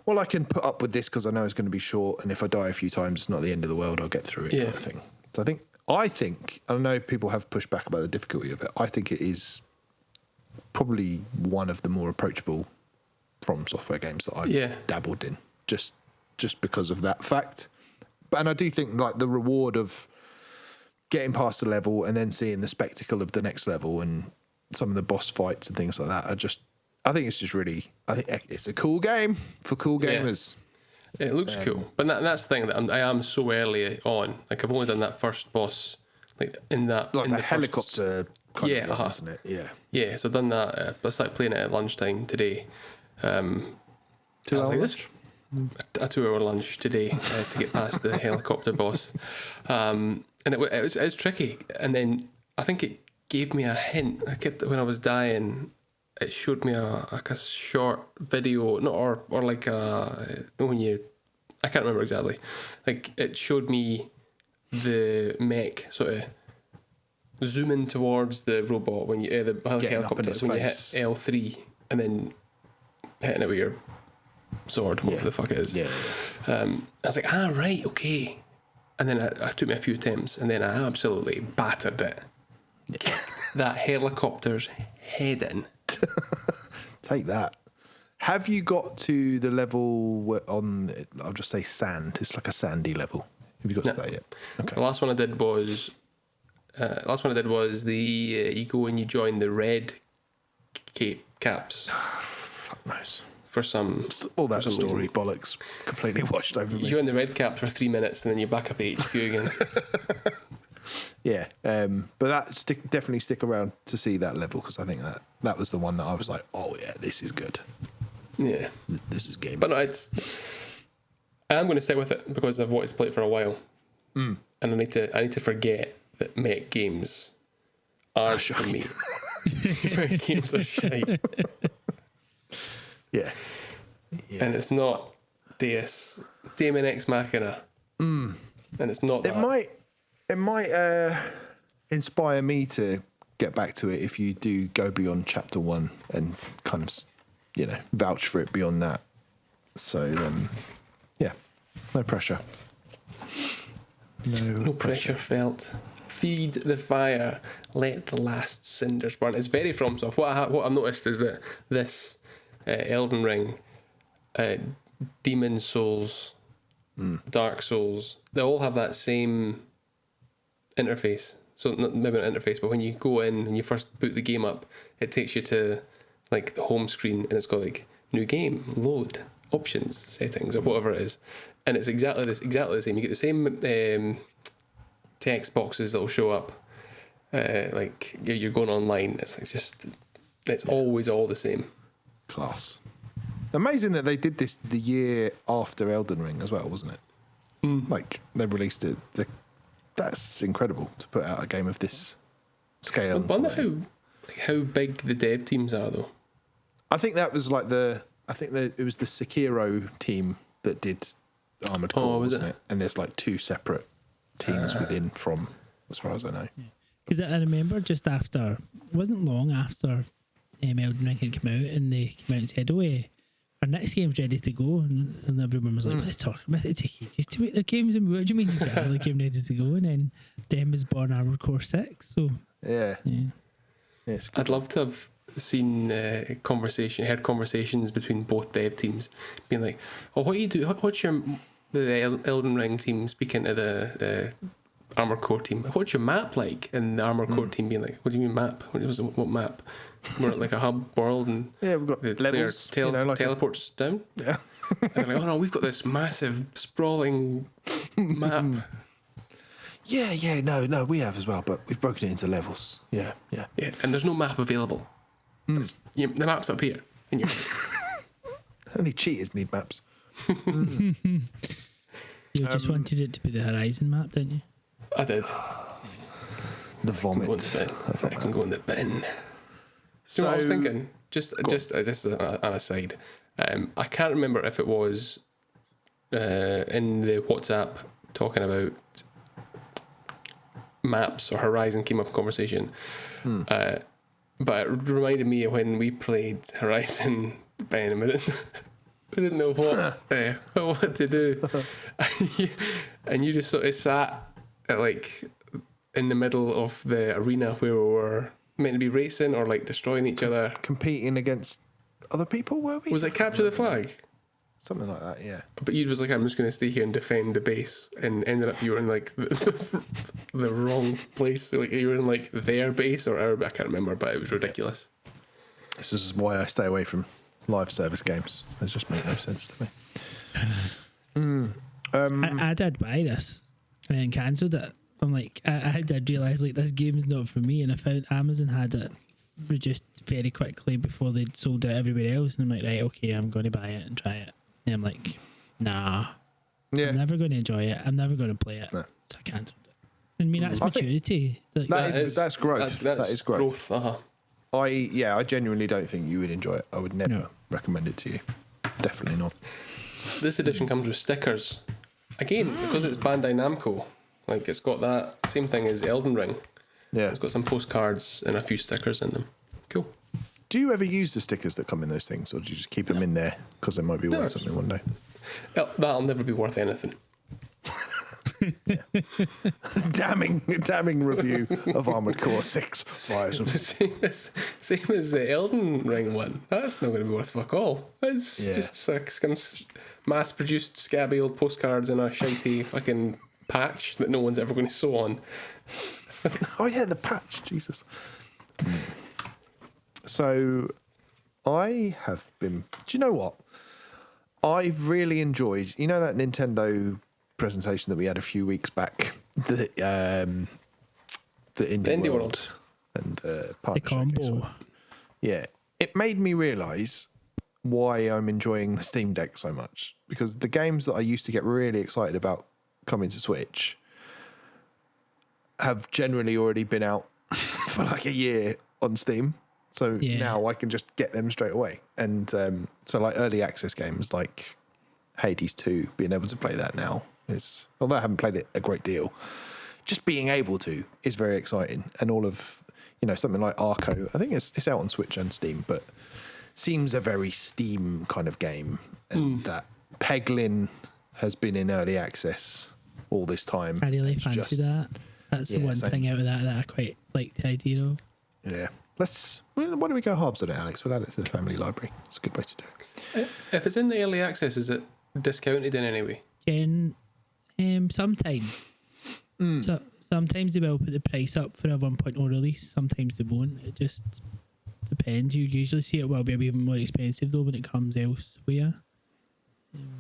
well, I can put up with this because I know it's going to be short, and if I die a few times, it's not the end of the world. I'll get through it, Yeah. kind of thing. So I think I know people have pushed back about the difficulty of it. I think it is probably one of the more approachable From Software games that I've dabbled in, just because of that fact. And I do think like the reward of getting past a level and then seeing the spectacle of the next level and some of the boss fights and things like that I think it's just really, I think it's a cool game for cool gamers. It looks cool, but that's the thing that I am so early on. Like I've only done that first boss, like in that Like in the first- helicopter kind Yeah, of thing, isn't it? Yeah. Yeah, so I've done that. I started playing it at lunchtime today. I was like, this a 2-hour lunch today to get past the helicopter boss, and it was tricky. And then I think it gave me a hint. I kept when I was dying. It showed me a short video, not or like when you, I can't remember exactly. Like it showed me the mech sort of zooming towards the robot when you the Getting up in helicopter his when face. you hit L3 and then hitting it with your sword, whatever the fuck it is. Yeah. I was like, right, okay. And then I took me a few attempts, and then I absolutely battered it. That helicopter's head in. Take that. Have you got to the level on, I'll just say sand, it's like a sandy level. Have you got to that yet? Okay. The last one I did was the you go and you join the red caps Fuck knows. for some All that for some story reason. bollocks completely washed over You me. join the red caps for 3 minutes and then you're back up at HQ again. Yeah, but that definitely stick around to see that level, because I think that was the one that I was like, oh yeah, this is good. Yeah, This is game. but no, I am going to stick with it because I've wanted to play it for a while, and I need to forget that mech games are for me. Mech games are shite, yeah. and it's not Daemon Ex Machina, and it's not that. It might inspire me to get back to it if you do go beyond chapter 1 and kind of, vouch for it beyond that. So, yeah, no pressure. No pressure felt. Feed the fire. Let the last cinders burn. It's very FromSoft. What I've noticed is that this Elden Ring, Demon Souls, Dark Souls, they all have that same interface. So maybe not interface, but when you go in and you first boot the game up, it takes you to like the home screen, and it's got like new game, load, options, settings, or whatever it is, and it's exactly the same. You get the same text boxes that will show up, like you're going online. It's always all the same. Class. Amazing that they did this the year after Elden Ring as well, wasn't it? Like they released it. That's incredible to put out a game of this scale. I wonder how big the dev teams are though. I think that was like it was the Sekiro team that did Armored Core, was wasn't it? it? And there's like 2 separate teams within From, as far as I know. Because I remember just after, it wasn't long after Elden Ring had come out, and they came out and said, our next game's ready to go, and everyone was like, what are they talking about? It take ages to make their games, and what do you mean you've got another game ready to go? And then Dem was born Armored Core 6, so Yeah. yeah. Yes. I'd love to have seen heard conversations between both dev teams, being like, "Oh, what do you do? What's the Elden Ring team speaking to the Armored Core team, what's your map like? And the Armored Core team being like, what do you mean map? What map? We're at like a hub world, and Yeah, we've got the player levels, like teleports down. Yeah. And they're like, oh no, we've got this massive sprawling map. Yeah, no, we have as well, but we've broken it into levels. Yeah. Yeah, and there's no map available. The map's up here. And you're Only cheaters need maps. You just wanted it to be the Horizon map, didn't you? I did. The vomit. Go in the bin. I can go in the bin. Do you know what I was thinking? Just an aside. I can't remember if it was in the WhatsApp talking about maps or Horizon came up in conversation. But it reminded me of when we played Horizon, Ben. We didn't know what to do. And you just sort of sat at, like, in the middle of the arena where we were meant to be racing or like destroying each other. Competing against other people, were we? Was it capture the flag? Something like that, yeah. But you was like, I'm just going to stay here and defend the base, and ended up you were in like the wrong place. Like you were in like their base or our, I can't remember, but it was ridiculous. This is why I stay away from live service games. It just makes no sense to me. I did buy this and then cancelled it. I'm like, I did realise like this game's not for me, and I found Amazon had it reduced very quickly before they'd sold it everywhere else, and I'm like, right, okay, I'm going to buy it and try it. And I'm like, nah, Yeah. I'm never going to enjoy it. I'm never going to play it. No. So I cancelled it. I mean, that's maturity. Like, That's growth. That is growth. I genuinely don't think you would enjoy it. I would never recommend it to you. Definitely not. This edition comes with stickers. Again, because it's Bandai Namco, like it's got that same thing as Elden Ring. Yeah. It's got some postcards and a few stickers in them. Cool. Do you ever use the stickers that come in those things, or do you just keep them in there because they might be worth something one day? That'll never be worth anything. damning review of Armored Core 6. Same as the Elden Ring one. That's not going to be worth fuck all. It's just like some mass-produced scabby old postcards in a shitey fucking patch that no one's ever going to sew on. Oh yeah, the patch, Jesus. So, I have been. Do you know what? I've really enjoyed. You know that Nintendo presentation that we had a few weeks back, the Indie World and the combo. Yeah, it made me realise why I'm enjoying the Steam Deck so much, because the games that I used to get really excited about coming to Switch have generally already been out for like a year on Steam. So now I can just get them straight away. And so like early access games like Hades 2, being able to play that now is, although I haven't played it a great deal, just being able to is very exciting. And all of, something like Arco, I think it's out on Switch and Steam, but seems a very Steam kind of game. And that Peglin has been in early access all this time. I really fancy that. That's the one thing out of that I quite like the idea of. Yeah. Why don't we go halves on it, Alex? We'll add it to the family library. It's a good way to do it. If it's in the early access, is it discounted in any way? Sometime. So sometimes they will put the price up for a 1.0 release. Sometimes they won't. It just depends. You usually see it will be a bit more expensive though when it comes elsewhere.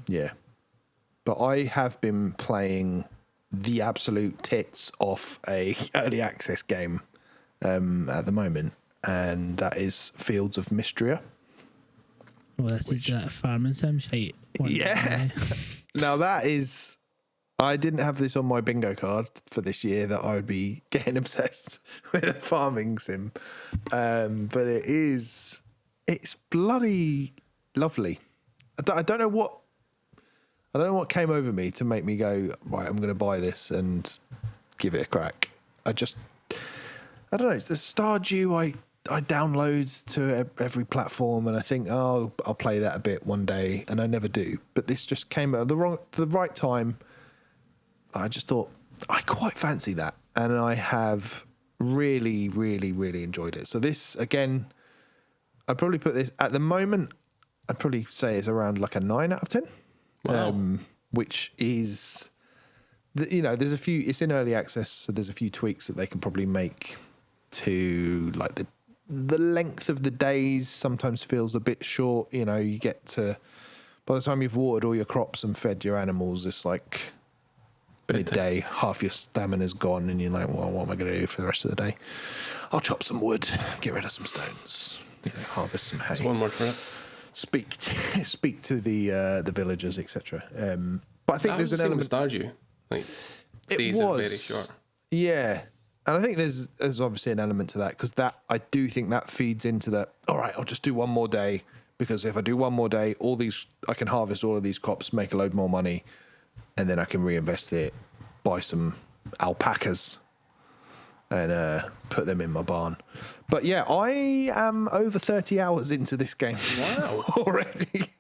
Yeah. But I have been playing the absolute tits off a early access game at the moment, and that is Fields of Mistria. Well, this is that farming sim shite. Yeah. Now that is, I didn't have this on my bingo card for this year that I would be getting obsessed with a farming sim, but it's bloody lovely. I don't know what came over me to make me go, right, I'm going to buy this and give it a crack. I don't know. The Stardew I download to every platform, and I think, I'll play that a bit one day, and I never do. But this just came at the right time. I just thought I quite fancy that, and I have really, really, really enjoyed it. So this again, I'd probably put this at the moment. I'd probably say it's around like a 9 out of 10. Wow. Which is there's a few. It's in early access, so there's a few tweaks that they can probably make to like the length of the days. Sometimes feels a bit short. You get to by the time you've watered all your crops and fed your animals, it's like midday. Half your stamina's gone, and you're like, well, what am I going to do for the rest of the day? I'll chop some wood, get rid of some stones, harvest some hay. That's one word for it. Speak to the villagers, etc. But I think there's an element. Stardew, like days are very short. Yeah, and I think there's obviously an element to that because I do think that feeds into that. All right, I'll just do one more day because if I do one more day, I can harvest all of these crops, make a load more money, and then I can reinvest it, buy some alpacas, and put them in my barn. But yeah, I am over 30 hours into this game. Wow. Already.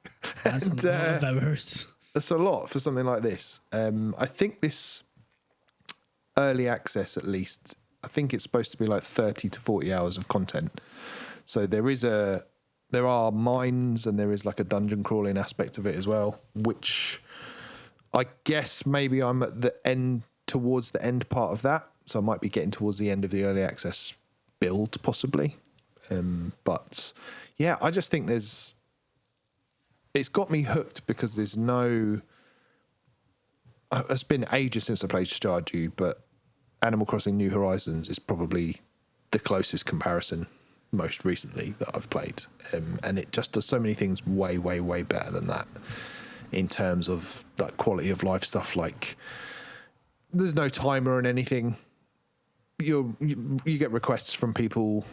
That's a lot of hours. That's a lot for something like this. I think this early access, at least, I think it's supposed to be like 30 to 40 hours of content. So there are mines and there is like a dungeon crawling aspect of it as well, which I guess maybe I'm at the end, towards the end part of that. So I might be getting towards the end of the early access build, possibly. But yeah, I just think it's got me hooked because there's no. It's been ages since I played Stardew, but Animal Crossing New Horizons is probably the closest comparison most recently that I've played. And it just does so many things way, way, way better than that in terms of that quality of life stuff. Like, there's no timer and anything. You get requests from people.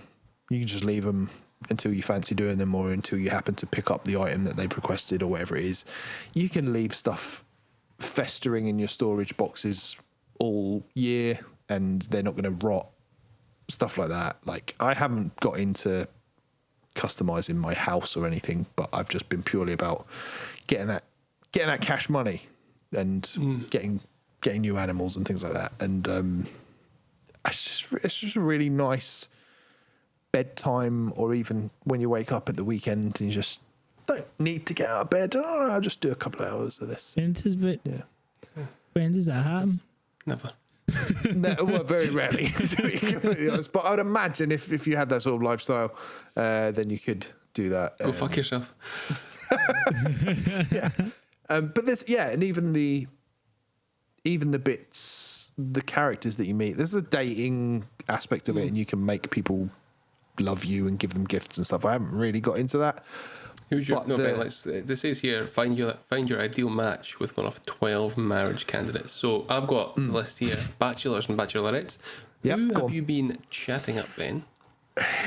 You can just leave them until you fancy doing them or until you happen to pick up the item that they've requested or whatever it is. You can leave stuff festering in your storage boxes all year and they're not going to rot. Stuff like that. Like, I haven't got into customizing my house or anything, but I've just been purely about getting that cash money and getting new animals and things like that. And it's just a really nice bedtime, or even when you wake up at the weekend and you just don't need to get out of bed. Oh, I'll just do a couple of hours of this. When does that happen? Never. No, well, very rarely, to be completely honest. But I would imagine if you had that sort of lifestyle, then you could do that. Go fuck yourself. Yeah. But there's and even the bits, the characters that you meet. There's a dating aspect of it, and you can make people love you and give them gifts and stuff. I haven't really got into that. Who's your this says here, find your ideal match with one of 12 marriage candidates. So I've got a list here, bachelors and bachelorettes. Yep, Who have you been chatting up, Ben?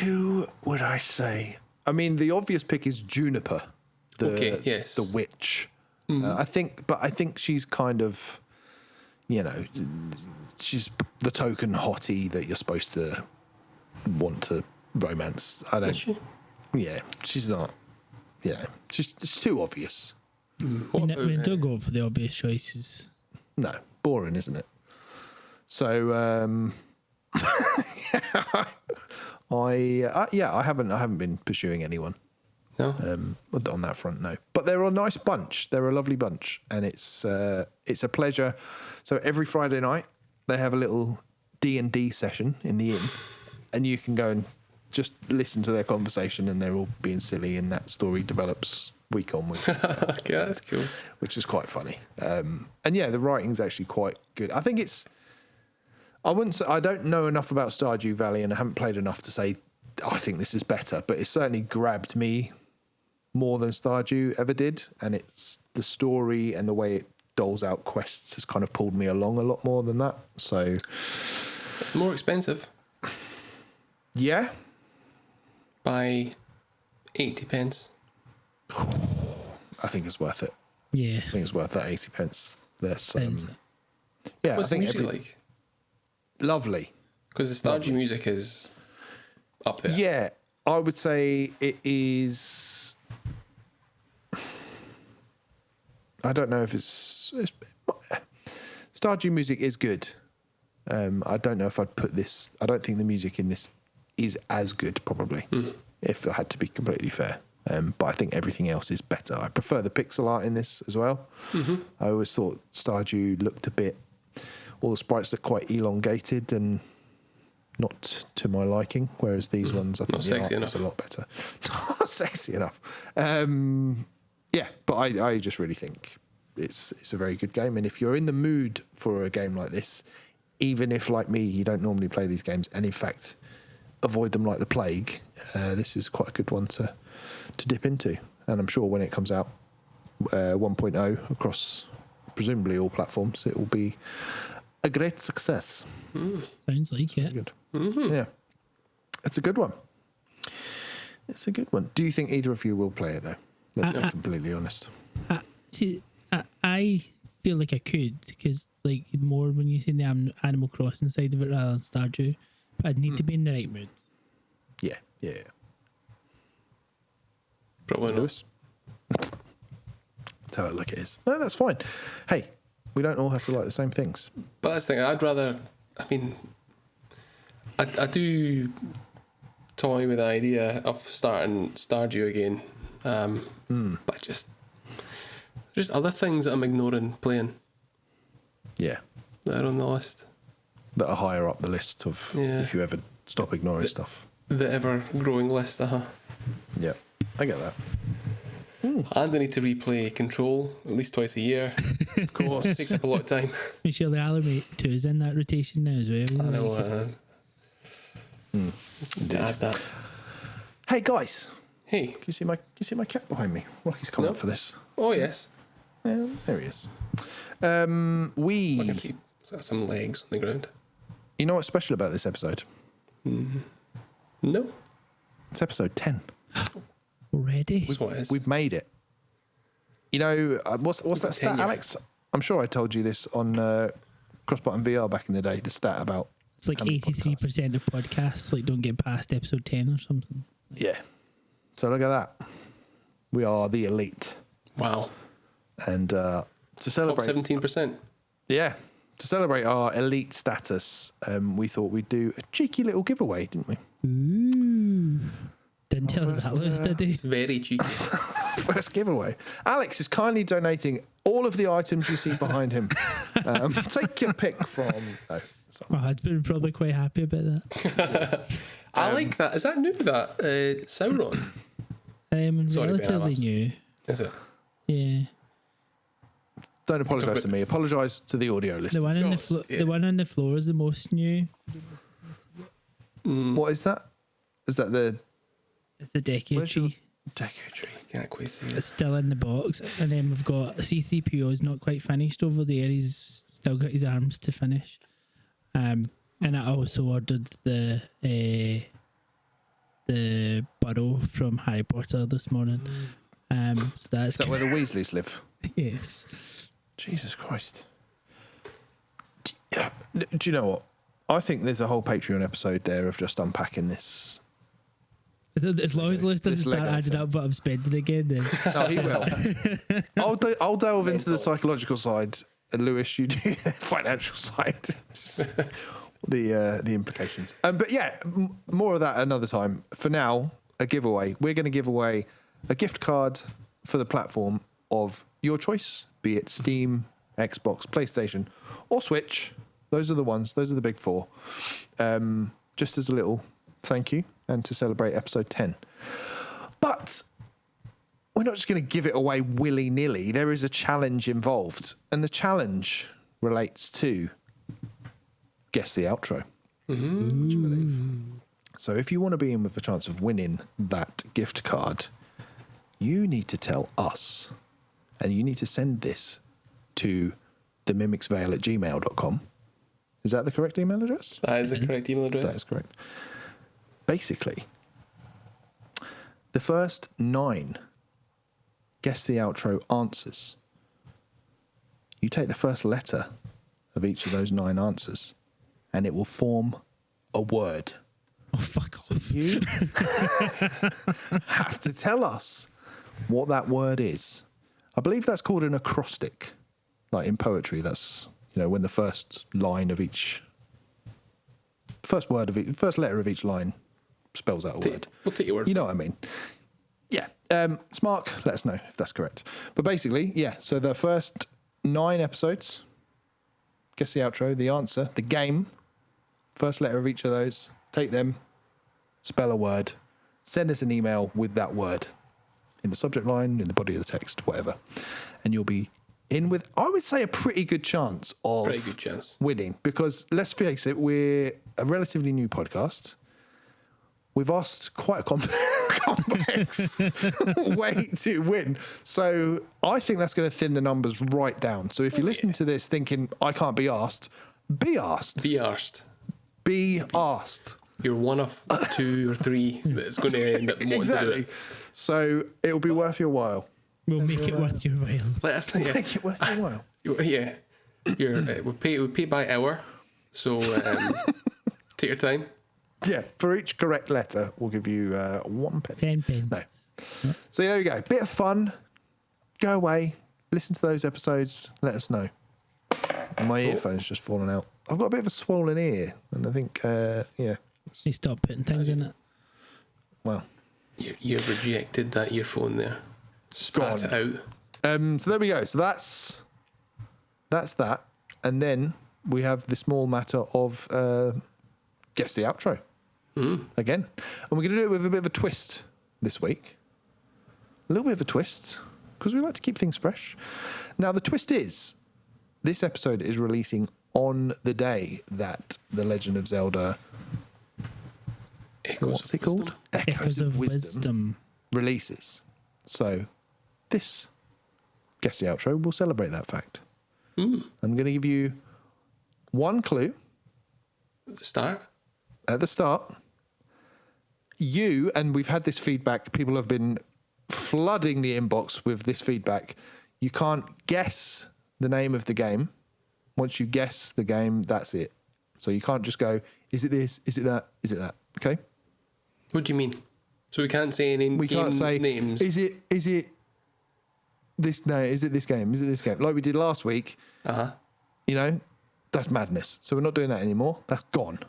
Who would I say? I mean, the obvious pick is Juniper, the witch. I think she's kind of, she's the token hottie that you're supposed to want to romance. I don't. Is she? Yeah, she's not. Yeah, she's too obvious. We don't go for the obvious choices. No, boring, isn't it? So, I haven't been pursuing anyone. No. On that front, no. But they're a nice bunch. They're a lovely bunch, and it's a pleasure. So every Friday night they have a little D&D session in the inn, and you can go and just listen to their conversation, and they're all being silly, and that story develops week on week. Okay, that's cool. Which is quite funny. And yeah, the writing's actually quite good. I think I don't know enough about Stardew Valley, and I haven't played enough to say I think this is better, but it certainly grabbed me more than Stardew ever did, and it's the story and the way it doles out quests has kind of pulled me along a lot more than that. So it's more expensive. Yeah. By 80 pence. I think it's worth it. Yeah. I think it's worth that 80 pence. There's yeah. What's the music like? Lovely. Because the Stardew music is up there. Yeah, I would say it is. I don't know if it's Stardew music is good. I don't know if I'd put this. I don't think the music in this is as good, probably, if I had to be completely fair. But I think everything else is better. I prefer the pixel art in this as well. I always thought Stardew looked a bit All the sprites look quite elongated and not to my liking, whereas these ones, I think Not the sexy art is a enough. lot better. Not sexy enough. Yeah, but I just really think it's a very good game. And if you're in the mood for a game like this, even if, like me, you don't normally play these games, and in fact avoid them like the plague, this is quite a good one to dip into. And I'm sure when it comes out 1.0 across presumably all platforms, it will be a great success. Sounds like it. Good. Yeah. It's a good one. It's a good one. Do you think either of you will play it, though? Let's be completely honest. I feel like I could, because like more when you see the Animal Crossing side of it rather than Stardew, but I'd need to be in the right mood. Yeah. Probably not. Lewis? Tell it like it is. No, that's fine. Hey, we don't all have to like the same things. But that's the thing. I'd rather. I mean, I do toy with the idea of starting Stardew again, but just other things that I'm ignoring playing Yeah. that are on the list. That are higher up the list of if you ever stop ignoring stuff. The ever growing list. Yeah. I get that. And I need to replay Control at least twice a year. Of course, takes up a lot of time. Michelle the Alan 2 is in that rotation now as well. I know. To add that. Hey guys, Hey. can you see my cat behind me? Rocky's coming No. up for this. Oh yes. Yeah, there he is. I can see some legs on the ground. You know what's special about this episode? No. It's episode 10. Already? That's what it is. We've made it. You know, what's that stat, 10 years. Alex? I'm sure I told you this on Crossbutton VR back in the day, the stat about... It's like how many 83% of podcasts like don't get past episode 10 or something. Yeah. So look at that. We are the elite. Wow. And to Top celebrate... 17%. Yeah. To celebrate our elite status, we thought we'd do a cheeky little giveaway, didn't we? Ooh. Didn't tell us that, Lewis, did he? It's very cheeky. First giveaway. Alex is kindly donating all of the items you see behind him. Take your pick from... Oh, sorry. My husband probably quite happy about that. I like that. Is that new, that? Sauron? Sorry, Relatively Ben, new. Is it? Yeah. Don't apologise to me. Apologise to the audio The listeners. one on Gosh, yeah. the one on the floor is the most new. What is that? Is that the It's the Deku Where's your- tree. Deku tree? Can't quite see it. It's still in the box, and then we've got C3PO is not quite finished over there. He's still got his arms to finish. And I also ordered the burrow from Harry Potter this morning. So that's Is that where the Weasleys live? yes. Jesus Christ. Do you know what? I think there's a whole Patreon episode there of just unpacking this. As long as Lewis doesn't This start Lego adding thing. up what I'm spending again, then Oh, he will. I'll delve into the psychological side, and Lewis, you do the financial side. Just the implications. But yeah, more of that another time. For now, a giveaway. We're going to give away a gift card for the platform of your choice, be it Steam, Xbox, PlayStation, or Switch. Those are the ones. Those are the big four. Just as a little thank you and to celebrate episode 10. But we're not just going to give it away willy-nilly. There is a challenge involved. And the challenge relates to guess the outro. Would you believe? So if you want to be in with a chance of winning that gift card, you need to tell us, and you need to send this to themimicsvale@gmail.com. Is that the correct email address? That is the correct email address. That is correct. Basically, the first 9 guess the outro answers. You take the first letter of each of those 9 answers, and it will form a word. oh fuck off. You have to tell us what that word is. I believe that's called an acrostic. Like in poetry, that's, you know, when the first line of each, first letter of each line spells out a word. We'll take your word. You know what I mean? Yeah. Smark, let us know if that's correct. But basically, yeah, so the first 9 episodes, guess the outro, the answer, the game, first letter of each of those, take them, spell a word, send us an email with that word in the subject line, in the body of the text, whatever. And you'll be in with, I would say, a pretty good chance of winning. Because let's face it, we're a relatively new podcast. We've asked quite a complex way to win. So I think that's going to thin the numbers right down. So if you listen to this thinking, I can't be asked, be asked. Be asked. Be asked. You're one of 2 or 3 that's going to end up wanting to do it. So it'll be worth your while. We'll make it worth your while. Let us know. Make it worth your while. Yeah. We pay by hour. So take your time. Yeah, for each correct letter, we'll give you 1 penny. 10 pence. No. So there you go. Bit of fun. Go away. Listen to those episodes. Let us know. My earphone's just fallen out. I've got a bit of a swollen ear, and I think, yeah. You stop putting things in it. Well, you've rejected that earphone there. Spat it out. So there we go. So that's that, and then we have the small matter of guess the outro again, and we're going to do it with a bit of a twist this week. A little bit of a twist because we like to keep things fresh. Now the twist is this episode is releasing on the day that The Legend of Zelda. What's it called? Echoes of Wisdom releases. So this guess the outro will celebrate that fact. I'm going to give you 1 clue. At the start. You, and we've had this feedback, people have been flooding the inbox with this feedback. You can't guess the name of the game. Once you guess the game, that's it. So you can't just go, is it this? Is it that? Is it that? Okay? What do you mean? So we can't say any we can't say names. Is it this? No, is it this game? Is it this game? Like we did last week. You know, that's madness. So we're not doing that anymore. That's gone.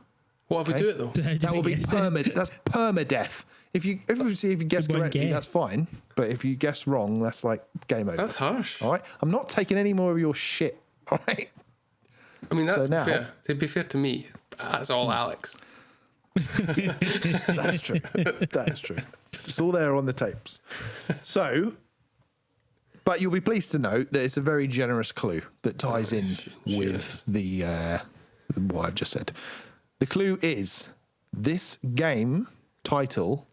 What if we do it though? That will be that's permadeath. If you guess correctly, that's fine. But if you guess wrong, that's like game over. That's harsh. All right. I'm not taking any more of your shit. All right. I mean, that's now, fair. To be fair to me, that's all Alex. That's true. That is true. It's all there on the tapes. So, but you'll be pleased to note that it's a very generous clue that ties in with the what I've just said. The clue is this game title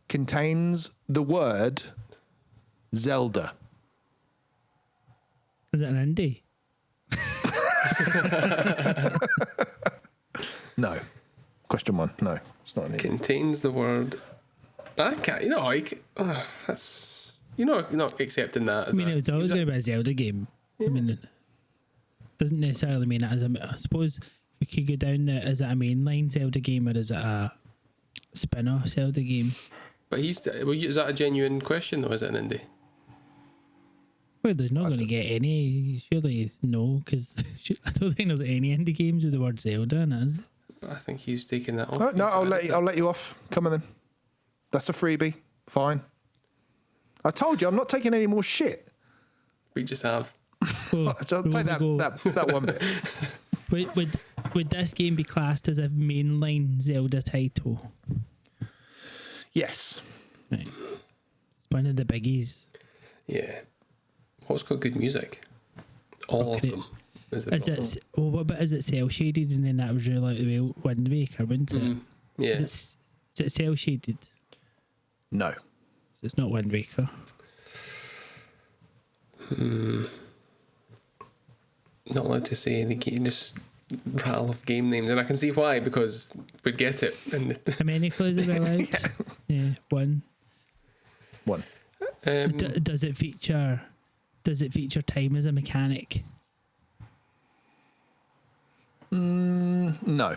contains the word Zelda. Is it an indie? No. Question 1. No, it's not an indie. Contains the word. I can't. You know, that's you're not accepting that. I mean, it was always going to be a Zelda game. Yeah. I mean, it doesn't necessarily mean it as I suppose we could go down the, is it a mainline Zelda game or is it a spin-off Zelda game? But is that a genuine question though? Is it an indie? Well, there's not going to get any. Surely no, because I don't think there's any indie games with the word Zelda in it, is there? I think he's taking that off. Oh, no, I'll let you off. Come on then. That's a freebie. Fine. I told you I'm not taking any more shit. We just have. Well, I'll take that one bit. Would this game be classed as a mainline Zelda title? Yes. Right. It's one of the biggies. Yeah. What's got good music? All of them. Is it cell shaded? And then that was really like the Wind Waker, wasn't it? Yeah. Is it cell shaded? No. It's not Wind Waker. Not allowed to say any game, just rattle off game names, and I can see why, because we'd get it. How many clues are we allowed? Yeah, 1. Does it feature time as a mechanic? No.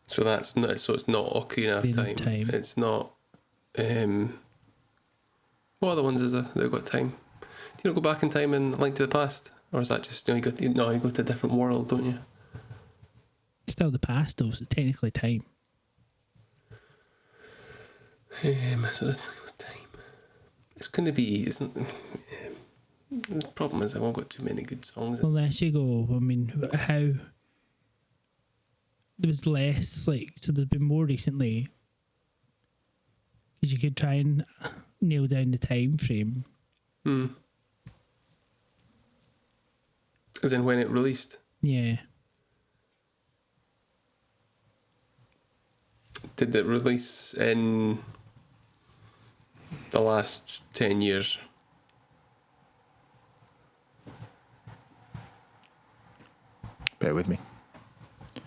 So that's not. So it's not Ocarina of Time. It's not. What other ones is there that got time? Do you not go back in time and Link to the Past, or is that just you go to a different world, don't you? Still the past, though. So technically time. So that's time. It's going to be. The problem is I've not got too many good songs. Unless you go, I mean, how there was less, like, so there's been more recently, because you could try and nail down the time frame. As in when it released. Yeah. Did it release in the last 10 years? Bear with me. I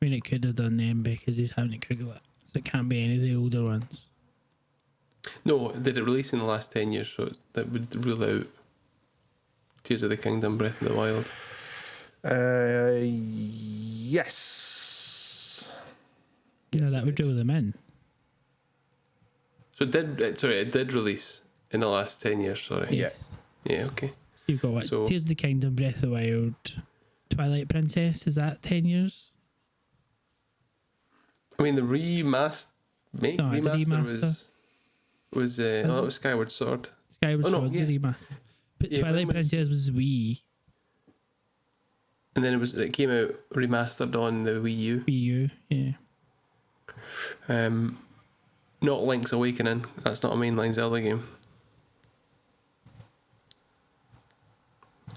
mean, it could have done then because he's having to Google it. So it can't be any of the older ones. No, did it release in the last 10 years? So that would rule out Tears of the Kingdom, Breath of the Wild. Yes. Yeah, Yes, that it would did. rule them in. So it did release in the last 10 years, sorry. Yeah. Yeah, okay. You've got what? So- Tears of the Kingdom, Breath of the Wild, Twilight Princess. Is that 10 years? I mean, the remaster remaster. was that was Skyward Sword. Skyward Oh, no, Sword's yeah. a remaster. But Yeah, Twilight when was- Princess was Wii. And then it came out remastered on the Wii U. Wii U, yeah. Not Link's Awakening. That's not a mainline Zelda game.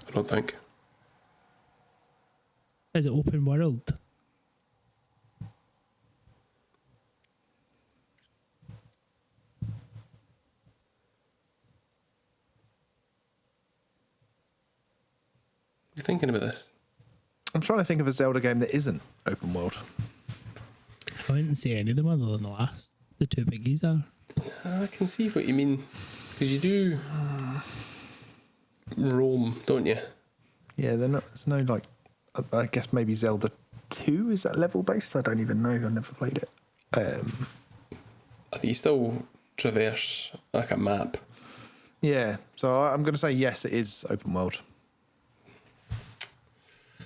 I don't think. Is it open world? You thinking about this? I'm trying to think of a Zelda game that isn't open world. I wouldn't say any of them other than the last. The two biggies are. I can see what you mean. Because you do roam, don't you? Yeah, there's no, like, I guess maybe Zelda 2, is that level based? I don't even know. I've never played it. I think you still traverse like a map. Yeah, so I'm going to say yes, it is open world.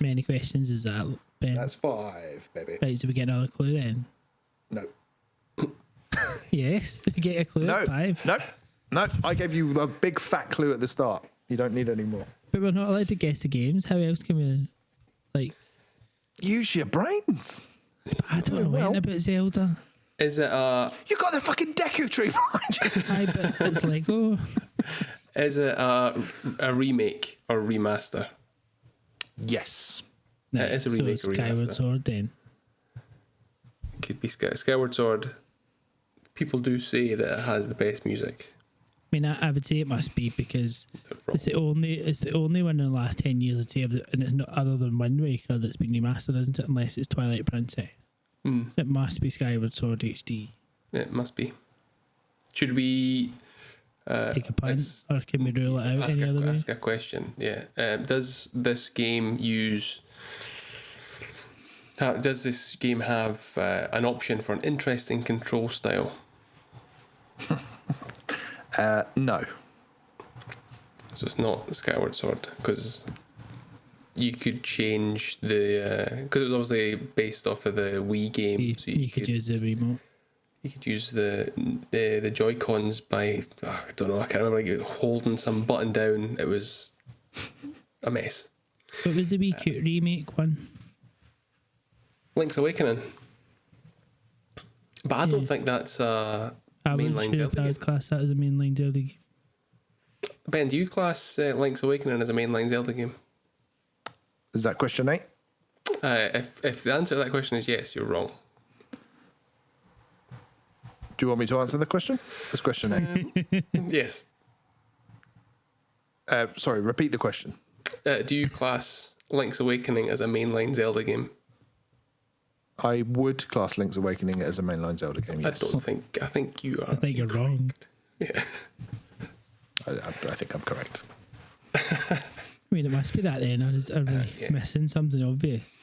Many questions is that, Ben? That's 5, baby. Right, do we get another clue then? No. Yes, we get a clue No. at 5. No. I gave you a big fat clue at the start. You don't need any more. But we're not allowed to guess the games. How else can we, like... Use your brains. I don't know anything about Zelda. Is it You got the fucking Deku Tree behind you. Aye, but it's Lego. a remake or remaster? Yes. No, it's a remake or Skyward remaster. Sword then. It could be Skyward Sword. People do say that it has the best music. I mean, I would say it must be because it's the only one in the last 10 years I'd say, and it's not other than Wind Waker that's been remastered, isn't it? Unless it's Twilight Princess. So it must be Skyward Sword HD. It must be. Should we Take a punt, it's- or can we rule it out ask any other way? ask a question? Yeah. Does this game have an option for an interesting control style? No. So it's not Skyward Sword because you could change the because it was obviously based off of the Wii game. So You could use the remote. you could use the Joy-Cons by I don't know, I can't remember, like holding some button down. It was a mess. What was the wee cute remake one? Link's Awakening. But I don't think that's a I wasn't mainline sure if Zelda I game. would class that as a mainline Zelda game. Ben, do you class Link's Awakening as a mainline Zelda game? Is that question 8? If the answer to that question is yes, you're wrong. Do you want me to answer the question? That's question 8. Yes. Sorry, repeat the question. Do you class Link's Awakening as a mainline Zelda game? I would class Link's Awakening as a mainline Zelda game, yes. I think you are. I think you're wrong. Yeah. I think I'm correct. I mean, it must be that then. Are we yeah. missing something obvious?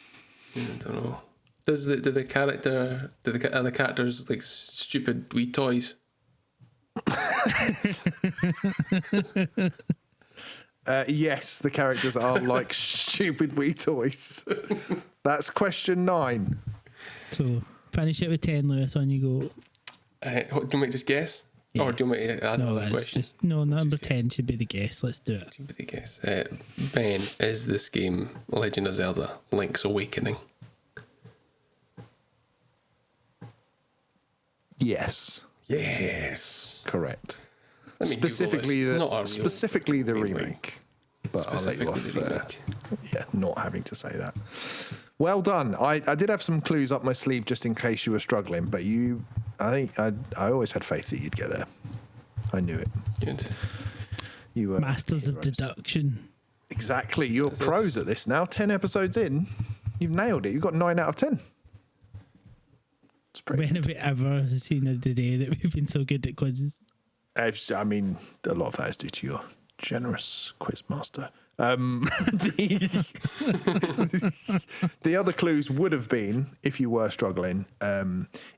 I don't know. Are the characters like stupid wee toys? Yes, the characters are like stupid Wii toys. That's question 9. So finish it with 10, Lewis. On you go. Do you want me to just guess? Or do you want me to add No, another it's question? just number 10 should be the guess. Let's do it. I guess. Ben, is this game Legend of Zelda Link's Awakening? Yes. Yes. Correct. Let me Google Specifically, this. It's not a real specifically the remake. But I'll let you off. Specifically the remake. Not having to say that. Well done. I did have some clues up my sleeve just in case you were struggling, but I always had faith that you'd get there. I knew it. Good. You were Masters of heroes. deduction. Exactly. You're pros at this now. 10 episodes in, you've nailed it. You've got 9 out of 10. It's pretty When have we ever seen a day that we've been so good at quizzes? I mean, a lot of that is due to your generous quiz master. The other clues would have been, if you were struggling,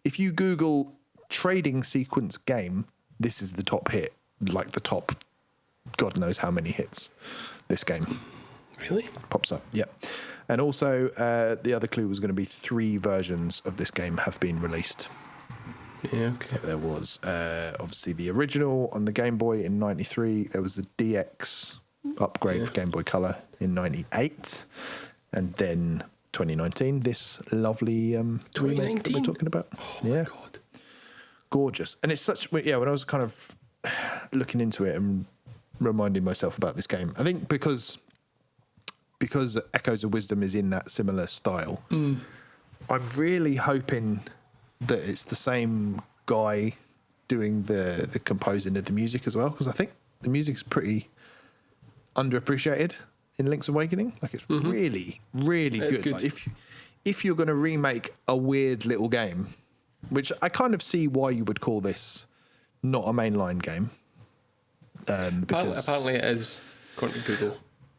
if you Google trading sequence game, this is the top hit, like the top, God knows how many hits this game Really? pops up. Yeah. And also, the other clue was going to be 3 versions of this game have been released. Yeah, okay. So there was obviously the original on the Game Boy in 93. There was the DX upgrade for Game Boy Color in 98. And then 2019, this lovely remake that we're talking about. Oh my God. Gorgeous. And it's such, when I was kind of looking into it and reminding myself about this game, I think because Echoes of Wisdom is in that similar style, I'm really hoping that it's the same guy doing the composing of the music as well, because I think the music's pretty underappreciated in Link's Awakening. Like, it's really, really It's good. good. Like, if you're going to remake a weird little game, which I kind of see why you would call this not a mainline game, because Apparently it is, according to Google.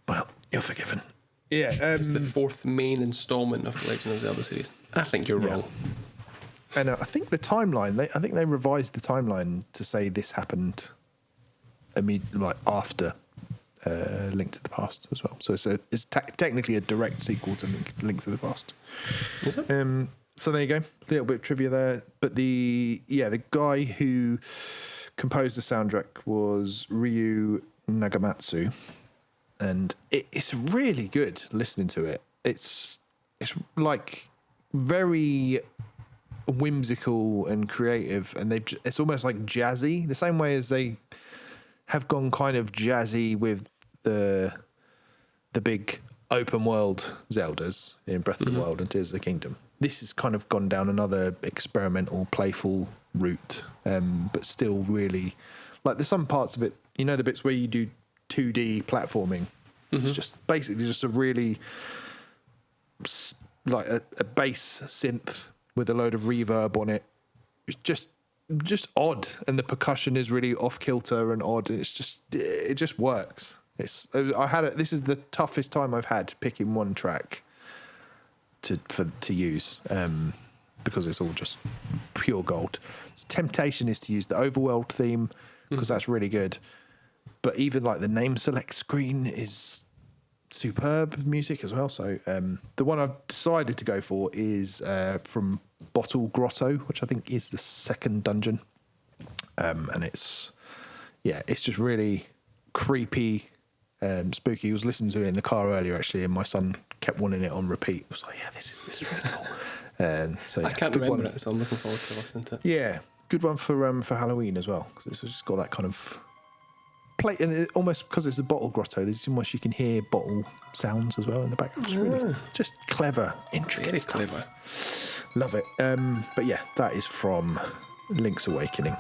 well, you're forgiven. Yeah, It's the 4th main installment of the Legend of Zelda series. I think you're wrong. and I think the timeline. I think they revised the timeline to say this happened like after Link to the Past as well. So it's technically a direct sequel to Link to the Past. Is it? So there you go, a little bit of trivia there. But the guy who composed the soundtrack was Ryu Nagamatsu, and it's really good listening to it. It's like very whimsical and creative, and it's almost like jazzy, the same way as they have gone kind of jazzy with the big open world Zeldas in Breath of the Wild and Tears of the Kingdom. This has kind of gone down another experimental, playful route, but still really, like, there's some parts of it, the bits where you do 2D platforming. It's just basically just a really, like a bass synth with a load of reverb on it. It's just odd, and the percussion is really off kilter and odd. And it just works. This is the toughest time I've had picking one track to use, because it's all just pure gold. Temptation is to use the overworld theme, because that's really good. But even like the name select screen is superb music as well. So the one I've decided to go for is from Bottle Grotto, which I think is the second dungeon. And it's just really creepy, spooky. I was listening to it in the car earlier actually, and my son kept wanting it on repeat. I was like, this is really cool. I can't remember it, so I'm looking forward to listening to it. Yeah, good one for Halloween as well, because it's just got that kind of play, and it, almost because it's a bottle grotto, there's almost, you can hear bottle sounds as well in the background. It's really just clever, intricate stuff. Clever. Love it. But yeah, that is from Link's Awakening.